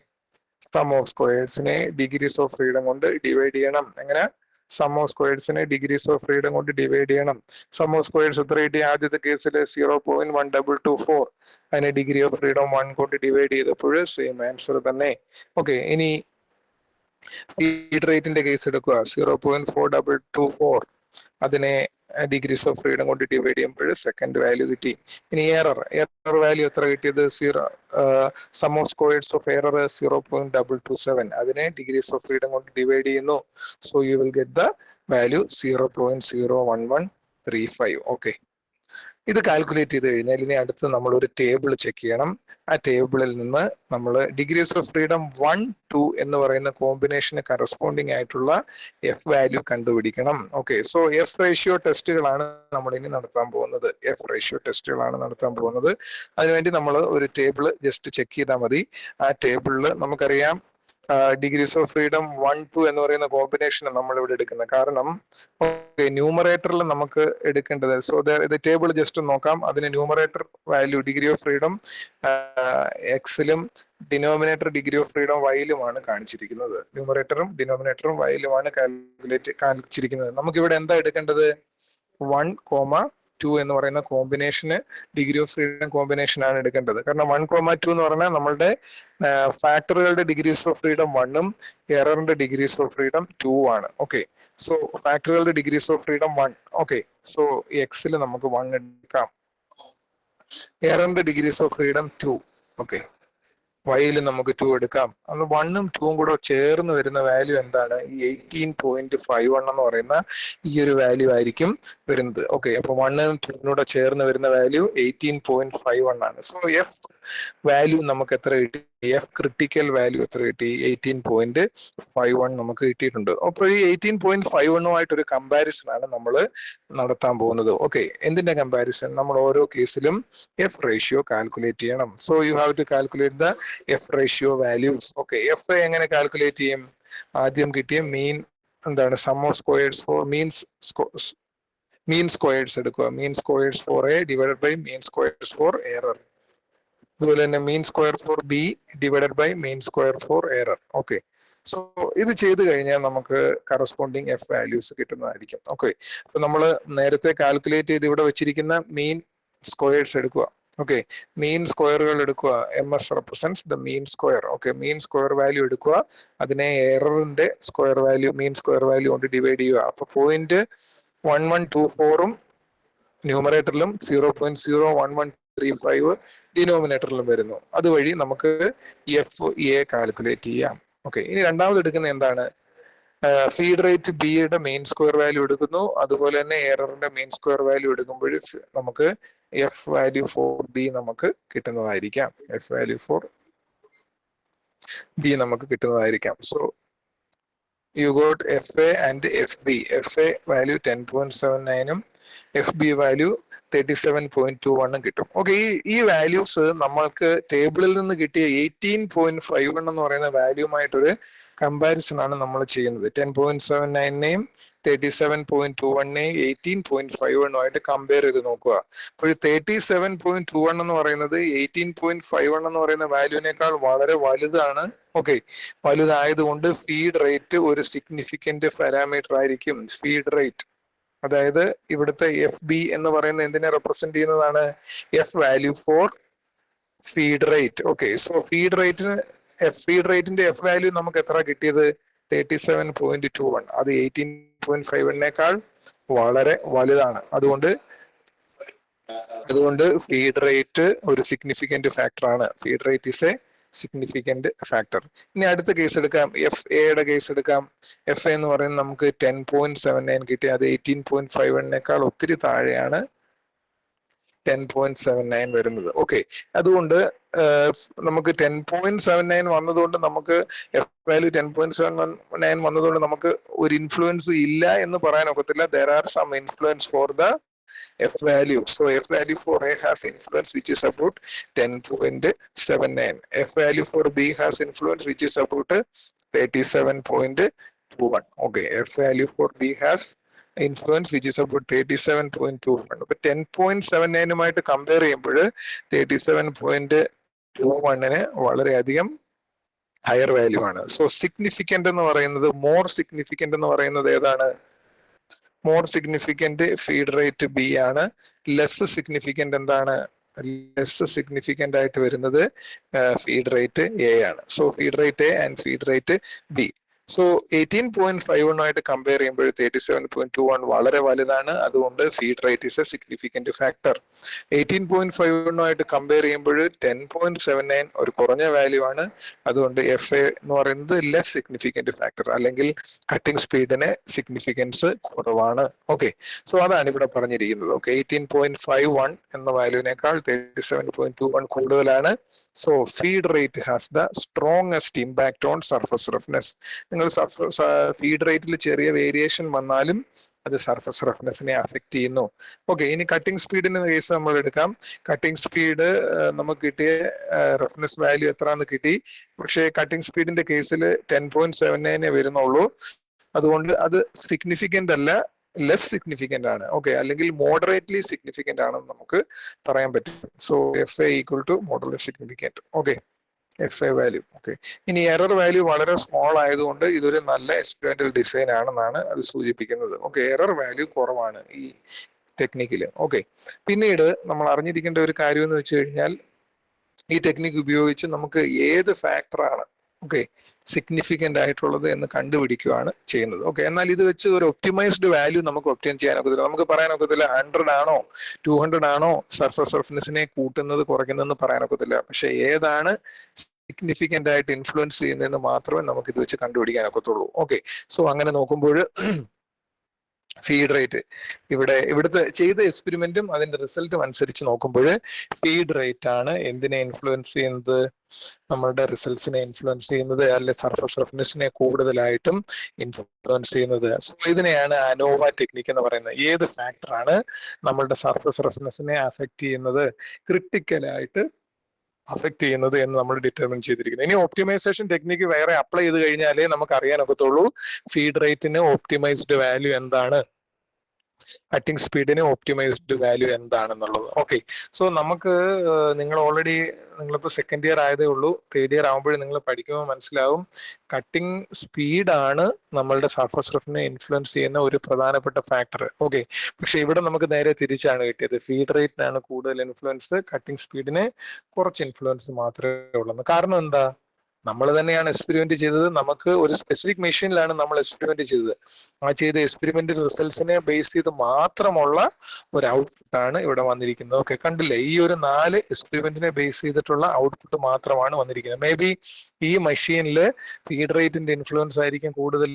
സം ഓഫ് സ്ക്വയേഴ്സിനെ ഡിഗ്രീസ് ഓഫ് ഫ്രീഡം കൊണ്ട് ഡിവൈഡ് ചെയ്യണം. എങ്ങനെ? സം ഓഫ് സ്ക്വയേഴ്സിനെ ഡിഗ്രീസ് ഓഫ് ഫ്രീഡം കൊണ്ട് ഡിവൈഡ് ചെയ്യണം. സം ഓഫ് സ്ക്വയേഴ്സ് എത്ര കിട്ടി? ആദ്യത്തെ കേസിൽ 0.1224. അതിനെ ഡിഗ്രി ഓഫ് ഫ്രീഡം 1 കൊണ്ട് ഡിവൈഡ് ചെയ്തപ്പോൾ സെയിം ആൻസർ തന്നെ. ഓക്കെ, ഇനി ഫീഡ് റേറ്റിന്റെ കേസ് എടുക്കുക. 0.4224. അതിനെ ഡിഗ്രീസ് ഓഫ് ഫ്രീഡം കൊണ്ട് ഡിവൈഡ് ചെയ്യുമ്പോൾ സെക്കൻഡ് വാല്യൂ കിട്ടി. ഇനി എറർ വാല്യൂ എത്ര കിട്ടിയത്? Sum of squares of error 0.227. അതിനെ ഡിഗ്രീസ് ഓഫ് ഫ്രീഡം കൊണ്ട് ഡിവൈഡ് ചെയ്യുന്നു. So you will get the value 0.01135. Okay, ഇത് കാൽക്കുലേറ്റ് ചെയ്ത് കഴിഞ്ഞാൽ ഇനി അടുത്ത് നമ്മൾ ഒരു ടേബിൾ ചെക്ക് ചെയ്യണം. ആ ടേബിളിൽ നിന്ന് നമ്മൾ ഡിഗ്രീസ് ഓഫ് ഫ്രീഡം 1, 2 എന്ന് പറയുന്ന കോമ്പിനേഷന് കറസ്പോണ്ടിങ് ആയിട്ടുള്ള എഫ് വാല്യൂ കണ്ടുപിടിക്കണം. ഓക്കെ, സോ എഫ് റേഷ്യോ ടെസ്റ്റുകളാണ് നമ്മൾ ഇനി നടത്താൻ പോകുന്നത്. അതിനുവേണ്ടി നമ്മൾ ഒരു ടേബിൾ ജസ്റ്റ് ചെക്ക് ചെയ്താൽ മതി. ആ ടേബിളിൽ നമുക്കറിയാം ഡിഗ്രീസ് ഓഫ് ഫ്രീഡം 1, 2 എന്ന് പറയുന്ന കോമ്പിനേഷൻ നമ്മൾ ഇവിടെ എടുക്കുന്നത്. കാരണം ന്യൂമറേറ്ററിൽ നമുക്ക് എടുക്കേണ്ടത്. സോ ഇത് ടേബിൾ ജസ്റ്റ് നോക്കാം. അതിന് numerator value degree of freedom എക്സിലും ഡിനോമിനേറ്റർ ഡിഗ്രി ഓഫ് ഫ്രീഡം വൈയിലുമാണ് കാണിച്ചിരിക്കുന്നത്. ന്യൂമറേറ്ററും ഡിനോമിനേറ്ററും വൈയിലുമാണ് കാണിച്ചിരിക്കുന്നത്. നമുക്കിവിടെ എന്താ എടുക്കേണ്ടത്? 1, 2 എന്ന് പറയുന്ന കോമ്പിനേഷന് ഡിഗ്രി ഓഫ് ഫ്രീഡം കോമ്പിനേഷൻ ആണ് എടുക്കേണ്ടത്. കാരണം 1, 2 എന്ന് പറഞ്ഞാൽ നമ്മളുടെ ഫാക്ടറുകളുടെ ഡിഗ്രീസ് ഓഫ് ഫ്രീഡം 1ഉം എററിന്റെ ഡിഗ്രീസ് ഓഫ് ഫ്രീഡം 2 ആണ്. ഓക്കെ, സോ ഫാക്ടറുകളുടെ degrees of freedom 1. Okay, so എക്സിൽ നമുക്ക് 1 എടുക്കാം. എററിന്റെ ഡിഗ്രീസ് ഓഫ് ഫ്രീഡം 2. ഓക്കെ, വൈയിൽ നമുക്ക് 2 എടുക്കാം. അത് 1ഉം 2ഉം കൂടെ ചേർന്ന് വരുന്ന വാല്യൂ എന്താണ്? ഈ 18.51 എന്ന് പറയുന്ന ഈ ഒരു വാല്യൂ ആയിരിക്കും വരുന്നത്. ഓക്കെ, അപ്പൊ 1ഉം 2ഉം കൂടെ ചേർന്ന് വരുന്ന വാല്യൂ 18.51 ആണ്. സോ എഫ് വാല്യൂ നമുക്ക് എത്ര കിട്ടി? എഫ് ക്രിട്ടിക്കൽ വാല്യൂ എത്ര കിട്ടി? 18.51 നമുക്ക് കിട്ടിയിട്ടുണ്ട്. അപ്പോൾ ഈ 18.51 ഒരു കമ്പാരിസൺ ആണ് നമ്മൾ നടത്താൻ പോകുന്നത്. ഓക്കെ, എന്തിന്റെ കമ്പാരിസൺ? നമ്മൾ ഓരോ കേസിലും എഫ് റേഷ്യോ കാൽക്കുലേറ്റ് ചെയ്യണം. So you have to calculate the F ratio values. Okay, F എങ്ങനെ കാൽക്കുലേറ്റ് ചെയ്യും? ആദ്യം കിട്ടിയ മീൻ എന്താണ്? Sum of squares for mean squares എടുക്കുക. Mean squares for A divided by mean squares for error. അതുപോലെ തന്നെ mean square for B divided by mean square for error. Okay, so ഇത് ചെയ്ത് കഴിഞ്ഞാൽ നമുക്ക് കറസ്പോണ്ടിങ് എഫ് വാല്യൂസ് കിട്ടുന്നതായിരിക്കും. Okay, അപ്പൊ നമ്മൾ നേരത്തെ കാൽക്കുലേറ്റ് ചെയ്ത് ഇവിടെ വെച്ചിരിക്കുന്ന മീൻ സ്ക്വയേഴ്സ് എടുക്കുക. ഓക്കെ, മീൻ സ്ക്വയറുകൾ എടുക്കുക. M S represents the mean square. Okay, mean square value എടുക്കുക. അതിനെ എററിന്റെ square value mean square value കൊണ്ട് ഡിവൈഡ് ചെയ്യുക. അപ്പൊ 0.1124ഉം ന്യൂമറേറ്ററിലും 0.01135 ഡിനോമിനേറ്ററിലും വരുന്നു. അതുവഴി നമുക്ക് എഫ് എ കാൽക്കുലേറ്റ് ചെയ്യാം. ഓക്കെ, ഇനി രണ്ടാമത് എടുക്കുന്ന എന്താണ്? ഫീഡ് റേറ്റ് ബിയുടെ മെയിൻ സ്ക്വയർ വാല്യൂ എടുക്കുന്നു. അതുപോലെ തന്നെ എററിന്റെ മെയിൻ സ്ക്വയർ വാല്യൂ എടുക്കുമ്പോൾ നമുക്ക് എഫ് വാല്യൂ ഫോർ ബി നമുക്ക് കിട്ടുന്നതായിരിക്കാം. എഫ് വാല്യൂ ഫോർ ബി നമുക്ക് കിട്ടുന്നതായിരിക്കാം. So you got F A and F B. F A value 10.79ഉം എഫ് ബി വാല്യൂ 37.21 കിട്ടും. ഓക്കെ, ഈ വാല്യൂസ് നമ്മൾക്ക് ടേബിളിൽ നിന്ന് കിട്ടിയ 18.51 എന്ന് പറയുന്ന വാല്യൂമായിട്ടൊരു കമ്പാരിസൺ ആണ് നമ്മൾ ചെയ്യുന്നത്. 10.79നെയും 37.21നെയും 18.51ആയിട്ട് കമ്പയർ ചെയ്ത് നോക്കുക. അപ്പോൾ 37.21 എന്ന് പറയുന്നത് 18.51 എന്ന് പറയുന്ന വാല്യൂവിനേക്കാൾ വളരെ വലുതാണ്. ഓക്കെ, വലുതായതുകൊണ്ട് ഫീഡ് റേറ്റ് ഒരു സിഗ്നിഫിക്കന്റ് പാരാമീറ്റർ ആയിരിക്കും. ഫീഡ് റേറ്റ്, അതായത് ഇവിടുത്തെ എഫ് ബി എന്ന് പറയുന്ന എന്തിനെ റെപ്രസെന്റ് ചെയ്യുന്നതാണ്? F value for feed rate. Okay, so feed റേറ്റിന്റെ എഫ് വാല്യൂ നമുക്ക് എത്ര കിട്ടിയത്? 37.21. അത് 18.51നേക്കാൾ വളരെ വലുതാണ്. അതുകൊണ്ട് ഫീഡ് റേറ്റ് ഒരു സിഗ്നിഫിക്കന്റ് ഫാക്ടർ ആണ്. Feed rate is a significant factor. ഇനി അടുത്ത കേസ് എടുക്കാം, എഫ് എയുടെ കേസ് എടുക്കാം. എഫ് എന്ന് പറയുന്നത് നമുക്ക് 10.79 കിട്ടി. അത് 18.51 ഒത്തിരി താഴെയാണ് 10.79 വരുന്നത്. ഓക്കെ, അതുകൊണ്ട് നമുക്ക് 10.79 വന്നതുകൊണ്ട് നമുക്ക് എഫ് വാല്യൂ 10.79 വന്നതുകൊണ്ട് നമുക്ക് ഒരു ഇൻഫ്ലുവൻസ് ഇല്ല എന്ന് പറയാൻ ഒക്കത്തില്ല. There are some influence for the F value. So F value for A has influence which is about 10.79. F value for B has influence which is about 37.21. Okay, F value for B has influence which is about 37.21. അപ്പൊ 10.79 compare ചെയ്യുമ്പോൾ 37.21 വളരെയധികം higher value ആണ്. So significant എന്ന് പറയുന്നത്, more significant എന്ന് പറയുന്നത് ഏതാണ്? More significant feed rate B ആണ്. ലെസ് സിഗ്നിഫിക്കന്റ് എന്താണ്? ലെസ് സിഗ്നിഫിക്കന്റ് ആയിട്ട് വരുന്നത് ഫീഡ് റേറ്റ് എ ആണ്. So feed rate A and feed rate B. So 18.51 ആയിട്ട് കമ്പയർ ചെയ്യുമ്പോൾ 37.21 വളരെ വലുതാണ്. അതുകൊണ്ട് feed rate is a significant factor. 18.51 ആയിട്ട് കമ്പയർ ചെയ്യുമ്പോൾ 10.79 ഒരു കുറഞ്ഞ വാല്യൂ ആണ്. അതുകൊണ്ട് എഫ് എ എന്ന് പറയുന്നത് ലെസ് സിഗ്നിഫിക്കന്റ് ഫാക്ടർ, അല്ലെങ്കിൽ കട്ടിംഗ് സ്പീഡിന് സിഗ്നിഫിക്കൻസ് കുറവാണ്. ഓക്കെ, സോ അതാണ് ഇവിടെ പറഞ്ഞിരിക്കുന്നത്. ഓക്കെ, 18.51 എന്ന വാല്യൂവിനേക്കാൾ 37.21 കൂടുതലാണ്. So feed rate has the strongest impact on surface roughness. നിങ്ങൾ ഫീഡ് റേറ്റിൽ ചെറിയ വേരിയേഷൻ വന്നാലും അത് സർഫസ് റഫ്നെസ്സിനെ അഫക്ട് ചെയ്യുന്നു. ഓക്കെ, ഇനി കട്ടിംഗ് സ്പീഡിന്റെ കേസ് നമ്മൾ എടുക്കാം. കട്ടിംഗ് സ്പീഡ് നമുക്ക് കിട്ടിയ റഫ്നെസ് വാല്യൂ എത്രയാണെന്ന് കിട്ടി. പക്ഷേ കട്ടിംഗ് സ്പീഡിന്റെ കേസിൽ 10.79 വരുന്നുള്ളൂ. അതുകൊണ്ട് അത് സിഗ്നിഫിക്കന്റ് അല്ല, ലെസ് സിഗ്നിഫിക്കന്റ് ആണ്. ഓക്കെ, അല്ലെങ്കിൽ മോഡറേറ്റ്ലി സിഗ്നിഫിക്കന്റ് ആണെന്ന് നമുക്ക് പറയാൻ പറ്റും. So F A equal to moderate significant. Okay, F A value. Okay, ഇനി എറർ വാല്യൂ വളരെ സ്മോൾ ആയതുകൊണ്ട് ഇതൊരു നല്ല എക്സ്പെരിമെന്റൽ ഡിസൈൻ ആണെന്നാണ് അത് സൂചിപ്പിക്കുന്നത്. ഓക്കെ, എറർ വാല്യൂ കുറവാണ് ഈ ടെക്നിക്കില്. ഓക്കെ, പിന്നീട് നമ്മൾ അറിഞ്ഞിരിക്കേണ്ട ഒരു കാര്യം എന്ന് വെച്ച് കഴിഞ്ഞാൽ, ഈ ടെക്നിക്ക് ഉപയോഗിച്ച് നമുക്ക് ഏത് ഫാക്ടറാണ് സിഗ്നിഫിക്കന്റ് ആയിട്ടുള്ളത് എന്ന് കണ്ടുപിടിക്കുകയാണ് ചെയ്യുന്നത്. ഓക്കെ, എന്നാൽ ഇത് വെച്ച് ഒരു ഒപ്റ്റിമൈസ്ഡ് വാല്യൂ നമുക്ക് ഒപ്റ്റൈൻ ചെയ്യാൻ ഒക്കത്തില്ല. നമുക്ക് പറയാൻ ഒക്കത്തില്ല 100 ആണോ 200 ആണോ സർഫസ് റഫ്നെസ്സിനെ കൂട്ടുന്നത് കുറയ്ക്കുന്നതെന്ന് പറയാൻ ഒക്കത്തില്ല. പക്ഷെ ഏതാണ് സിഗ്നിഫിക്കന്റ് ആയിട്ട് ഇൻഫ്ലുവൻസ് ചെയ്യുന്നതെന്ന് മാത്രമേ നമുക്ക് ഇത് വെച്ച് കണ്ടുപിടിക്കാൻ ഒക്കത്തുള്ളൂ. ഓക്കെ, സോ അങ്ങനെ നോക്കുമ്പോൾ ഫീഡ് റേറ്റ് ഇവിടുത്തെ ചെയ്ത എക്സ്പെരിമെന്റും അതിന്റെ റിസൾട്ടും അനുസരിച്ച് നോക്കുമ്പോൾ ഫീഡ് റേറ്റ് ആണ് എന്തിനെ ഇൻഫ്ലുവൻസ് ചെയ്യുന്നത്? നമ്മളുടെ റിസൾട്ട്സിനെ ഇൻഫ്ലുവൻസ് ചെയ്യുന്നത്, അല്ലെ സർഫസ് റഫ്നെസ്സിനെ കൂടുതലായിട്ടും ഇൻഫ്ലുവൻസ് ചെയ്യുന്നത്. സോ ഇതിനെയാണ് അനോവ ടെക്നിക്ക് എന്ന് പറയുന്നത്. ഏത് ഫാക്ടറാണ് നമ്മളുടെ സർഫസ് റഫ്നെസ്സിനെ അഫക്ട് ചെയ്യുന്നത്, ക്രിട്ടിക്കലായിട്ട് അഫക്ട് ചെയ്യുന്നത് എന്ന് നമ്മൾ ഡിറ്റർമിൻ ചെയ്തിരിക്കുന്നത്. ഇനി ഒപ്റ്റിമൈസേഷൻ ടെക്നിക്ക് വേറെ അപ്ലൈ ചെയ്ത് കഴിഞ്ഞാലേ നമുക്ക് അറിയാൻ ഒക്കത്തുള്ളൂ ഫീഡ് റേറ്റിന് ഒപ്റ്റിമൈസ്ഡ് വാല്യൂ എന്താണ്, കട്ടിംഗ് സ്പീഡിന് ഒപ്റ്റിമൈസ്ഡ് വാല്യൂ എന്താണെന്നുള്ളത്. ഓക്കെ, സോ നമുക്ക് നിങ്ങൾ ഓൾറെഡി നിങ്ങളിപ്പോൾ സെക്കൻഡ് ഇയർ ആയതേ ഉള്ളൂ. തേർഡ് ഇയർ ആകുമ്പോഴും നിങ്ങൾ പഠിക്കുമ്പോൾ മനസ്സിലാവും കട്ടിംഗ് സ്പീഡാണ് നമ്മളുടെ സർഫസ് റഫിനെ ഇൻഫ്ലുവൻസ് ചെയ്യുന്ന ഒരു പ്രധാനപ്പെട്ട ഫാക്ടർ. ഓക്കെ, പക്ഷെ ഇവിടെ നമുക്ക് നേരെ തിരിച്ചാണ് കിട്ടിയത്. ഫീഡ് റേറ്റിനാണ് കൂടുതൽ ഇൻഫ്ലുവൻസ്, കട്ടിംഗ് സ്പീഡിന് കുറച്ച് ഇൻഫ്ലുവൻസ് മാത്രമേ ഉള്ളൂ. കാരണം എന്താ? നമ്മൾ തന്നെയാണ് എക്സ്പെരിമെന്റ് ചെയ്തത്. നമുക്ക് ഒരു സ്പെസിഫിക് മെഷീനിലാണ് നമ്മൾ എക്സ്പെരിമെന്റ് ചെയ്തത്. ആ ചെയ്ത എക്സ്പെരിമെന്റ് റിസൾട്ട്സിനെ ബേസ് ചെയ്ത് മാത്രമുള്ള ഒരു ഔട്ട്പുട്ട് ആണ് ഇവിടെ വന്നിരിക്കുന്നത്. ഓക്കെ, കണ്ടില്ലേ? ഈ ഒരു 4 എക്സ്പെരിമെന്റിനെ ബേസ് ചെയ്തിട്ടുള്ള ഔട്ട്പുട്ട് മാത്രമാണ് വന്നിരിക്കുന്നത്. മേ ബി ഈ മെഷീനിൽ ഫീഡ് റേറ്റിന്റെ ഇൻഫ്ലുവൻസ് ആയിരിക്കും കൂടുതൽ.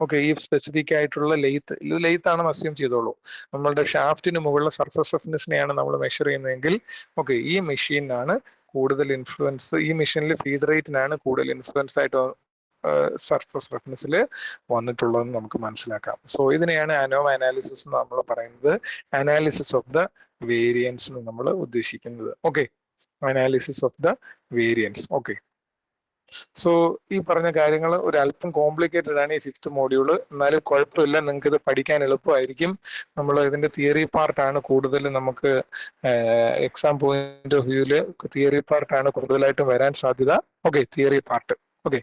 ഓക്കെ, ഈ സ്പെസിഫിക് ആയിട്ടുള്ള ലെയ്ത്ത് ആണെന്ന് അസ്യൂം ചെയ്തോളൂ. നമ്മളുടെ ഷാഫ്റ്റിന് മുകളിലെ സർഫസ് റഫ്നെസ്സിനെയാണ് നമ്മൾ മെഷർ ചെയ്യുന്നതെങ്കിൽ ഓക്കെ, ഈ മെഷീനാണ് കൂടുതൽ ഇൻഫ്ലുവൻസ്, ഈ മെഷീനിൽ ഫീഡ് റേറ്റിനാണ് കൂടുതൽ ഇൻഫ്ലുവൻസ് ആയിട്ട് സർഫസ് റഫ്നെസ്സിൽ വന്നിട്ടുള്ളതെന്ന് നമുക്ക് മനസ്സിലാക്കാം. സോ ഇതിനെയാണ് അനോവ അനാലിസിസ് എന്ന് നമ്മൾ പറയുന്നത്. അനാലിസിസ് ഓഫ് ദ വേരിയൻസ് എന്ന് നമ്മൾ ഉദ്ദേശിക്കുന്നത്. Okay, analysis of the variance. Okay, so ഈ പറഞ്ഞ കാര്യങ്ങൾ ഒരു അല്പം കോംപ്ലിക്കേറ്റഡ് ആണ് ഈ 5th മോഡ്യൂള്. എന്നാലും കുഴപ്പമില്ല, നിങ്ങൾക്ക് ഇത് പഠിക്കാൻ എളുപ്പമായിരിക്കും. നമ്മൾ ഇതിന്റെ തിയറി പാർട്ടാണ് കൂടുതൽ നമുക്ക് എക്സാം പോയിന്റ് ഓഫ് വ്യൂല് തിയറി പാർട്ടാണ് കൂടുതലായിട്ടും വരാൻ സാധ്യത. Okay, theory part. ഓക്കെ,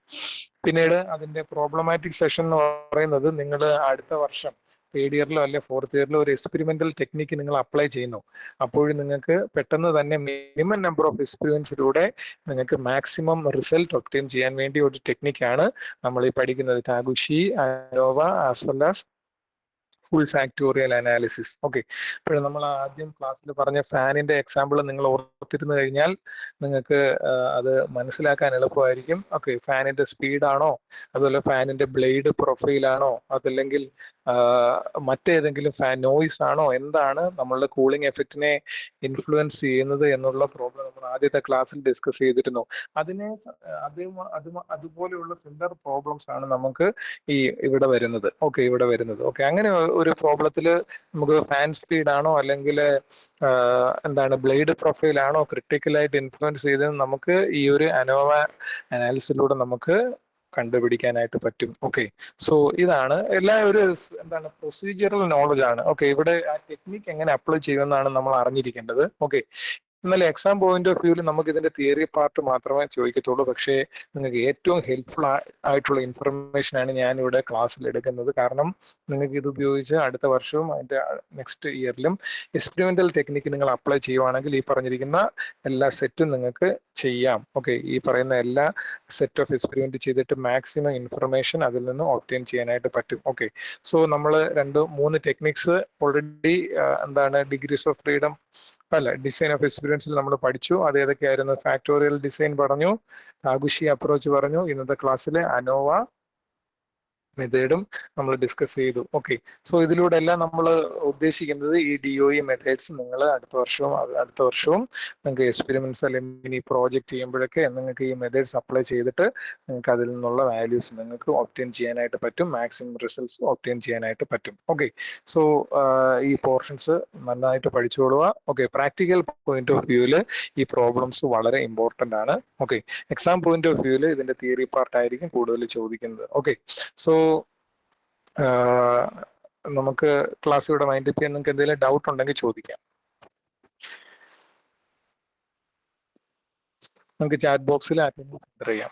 പിന്നീട് അതിന്റെ പ്രോബ്ലമാറ്റിക് സെഷൻ എന്ന് പറയുന്നത് നിങ്ങൾ അടുത്ത വർഷം തേർഡ് ഇയറിലോ അല്ലെ ഫോർത്ത് ഇയറിലോ ഒരു എക്സ്പെരിമെന്റൽ ടെക്നിക്ക് നിങ്ങൾ അപ്ലൈ ചെയ്യുന്നു. അപ്പോഴും നിങ്ങൾക്ക് പെട്ടെന്ന് തന്നെ മിനിമം നമ്പർ ഓഫ് എക്സ്പീരിയൻസിലൂടെ നിങ്ങൾക്ക് മാക്സിമം റിസൾട്ട് ഒബ്റ്റെയിൻ ചെയ്യാൻ വേണ്ടി ഒരു ടെക്നിക്കാണ് നമ്മൾ ഈ പഠിക്കുന്നത്. Taguchi, ANOVA as well as full factorial analysis. Okay, അപ്പോൾ നമ്മൾ ആദ്യം ക്ലാസ്സിൽ പറഞ്ഞ ഫാനിന്റെ എക്സാമ്പിൾ നിങ്ങൾ ഓർത്തിരുന്നു കഴിഞ്ഞാൽ നിങ്ങൾക്ക് അത് മനസ്സിലാക്കാൻ എളുപ്പമായിരിക്കും. ഓക്കെ, ഫാനിന്റെ സ്പീഡാണോ, അതുപോലെ ഫാനിന്റെ ബ്ലേഡ് പ്രൊഫൈലാണോ, അതല്ലെങ്കിൽ മറ്റേതെങ്കിലും ഫാൻ നോയിസ് ആണോ, എന്താണ് നമ്മളുടെ കൂളിംഗ് എഫക്റ്റിനെ ഇൻഫ്ലുവൻസ് ചെയ്യുന്നത് എന്നുള്ള പ്രോബ്ലം നമ്മൾ ആദ്യത്തെ ക്ലാസ്സിൽ ഡിസ്കസ് ചെയ്തിരുന്നു. അതിനെ അതുപോലെയുള്ള സിമിലർ പ്രോബ്ലംസ് ആണ് നമുക്ക് ഇവിടെ വരുന്നത്. ഓക്കെ, ഇവിടെ വരുന്നത്. ഓക്കെ, അങ്ങനെ ഒരു പ്രോബ്ലത്തിൽ നമുക്ക് ഫാൻ സ്പീഡ് ആണോ അല്ലെങ്കിൽ എന്താണ് ബ്ലേഡ് പ്രൊഫൈൽ ആണോ ക്രിട്ടിക്കലായിട്ട് ഇൻഫ്ലുവൻസ് ചെയ്തത് നമുക്ക് ഈ ഒരു അനോവ അനാലിസിലൂടെ നമുക്ക് കണ്ടുപിടിക്കാനായിട്ട് പറ്റും. ഓക്കെ, സോ ഇതാണ് ഒരു എന്താണ് പ്രൊസീജിയറൽ നോളജ് ആണ്. ഓക്കെ, ഇവിടെ ആ ടെക്നിക്ക് എങ്ങനെ അപ്ലൈ ചെയ്യുമെന്നാണ് നമ്മൾ അറിഞ്ഞിരിക്കേണ്ടത്. ഓക്കെ, എന്നാൽ എക്സാം പോയിന്റ് ഓഫ് വ്യൂവിൽ നമുക്ക് ഇതിന്റെ തിയറി പാർട്ട് മാത്രമേ ചോദിക്കത്തുള്ളൂ. പക്ഷേ നിങ്ങൾക്ക് ഏറ്റവും ഹെൽപ്ഫുൾ ആയിട്ടുള്ള ഇൻഫർമേഷൻ ആണ് ഞാൻ ഇവിടെ ക്ലാസ്സിൽ എടുക്കുന്നത്. കാരണം നിങ്ങൾക്ക് ഇത് ഉപയോഗിച്ച് അടുത്ത വർഷവും അതിന്റെ നെക്സ്റ്റ് ഇയറിലും എക്സ്പെരിമെന്റൽ ടെക്നിക്ക് നിങ്ങൾ അപ്ലൈ ചെയ്യുവാണെങ്കിൽ ഈ പറഞ്ഞിരിക്കുന്ന എല്ലാ സെറ്റും നിങ്ങൾക്ക് ചെയ്യാം. ഓക്കെ, ഈ പറയുന്ന എല്ലാ സെറ്റ് ഓഫ് എക്സ്പെരിമെന്റ് ചെയ്തിട്ട് മാക്സിമം ഇൻഫർമേഷൻ അതിൽ നിന്ന് ഒബ്റ്റെയിൻ ചെയ്യാനായിട്ട് പറ്റും. ഓക്കെ, സോ നമ്മൾ 2-3 ടെക്നിക്സ് ഓൾറെഡി എന്താണ് ഡിഗ്രീസ് ഓഫ് ഫ്രീഡം അല്ല ഡിസൈൻ ഓഫ് എക്സ്പീരിയൻസിൽ നമ്മൾ പഠിച്ചു. അത് ഏതൊക്കെയായിരുന്നു? ഫാക്ടോറിയൽ ഡിസൈൻ പറഞ്ഞു, താഗുഷി അപ്രോച്ച് പറഞ്ഞു, ഇന്നത്തെ ക്ലാസ്സിലെ അനോവ മെത്തേഡും നമ്മൾ ഡിസ്കസ് ചെയ്തു. ഓക്കെ, സോ ഇതിലൂടെ എല്ലാം നമ്മൾ ഉദ്ദേശിക്കുന്നത് ഈ DOE മെത്തേഡ്സ് നിങ്ങൾ അടുത്ത വർഷവും നിങ്ങൾക്ക് എക്സ്പെരിമെന്റ്സ് അല്ലെങ്കിൽ ഇനി പ്രോജക്റ്റ് ചെയ്യുമ്പോഴൊക്കെ നിങ്ങൾക്ക് ഈ മെത്തേഡ്സ് അപ്ലൈ ചെയ്തിട്ട് നിങ്ങൾക്ക് അതിൽ നിന്നുള്ള വാല്യൂസ് നിങ്ങൾക്ക് ഒബ്റ്റെയിൻ ചെയ്യാനായിട്ട് പറ്റും, മാക്സിമം റിസൾട്ട്സ് ഒബ്റ്റെയിൻ ചെയ്യാനായിട്ട് പറ്റും. ഓക്കെ, സോ ഈ പോർഷൻസ് നന്നായിട്ട് പഠിച്ചുകൊള്ളുക. ഓക്കെ, പ്രാക്ടിക്കൽ പോയിന്റ് ഓഫ് വ്യൂവിൽ ഈ പ്രോബ്ലംസ് വളരെ ഇമ്പോർട്ടൻ്റ് ആണ്. ഓക്കെ, എക്സാം പോയിന്റ് ഓഫ് വ്യൂവിൽ ഇതിന്റെ തിയറി പാർട്ട് ആയിരിക്കും കൂടുതൽ ചോദിക്കുന്നത്. ഓക്കെ, സോ നമുക്ക് ക്ലാസ് ഇവിടെ വൈൻഡ് അപ്പ് ചെയ്യാൻ നിങ്ങൾക്ക് എന്തെങ്കിലും ഡൗട്ട് ഉണ്ടെങ്കിൽ ചോദിക്കാം. നമുക്ക് ചാറ്റ് ബോക്സിൽ അറ്റൻഡൻസ് എൻ്റർ ചെയ്യാം.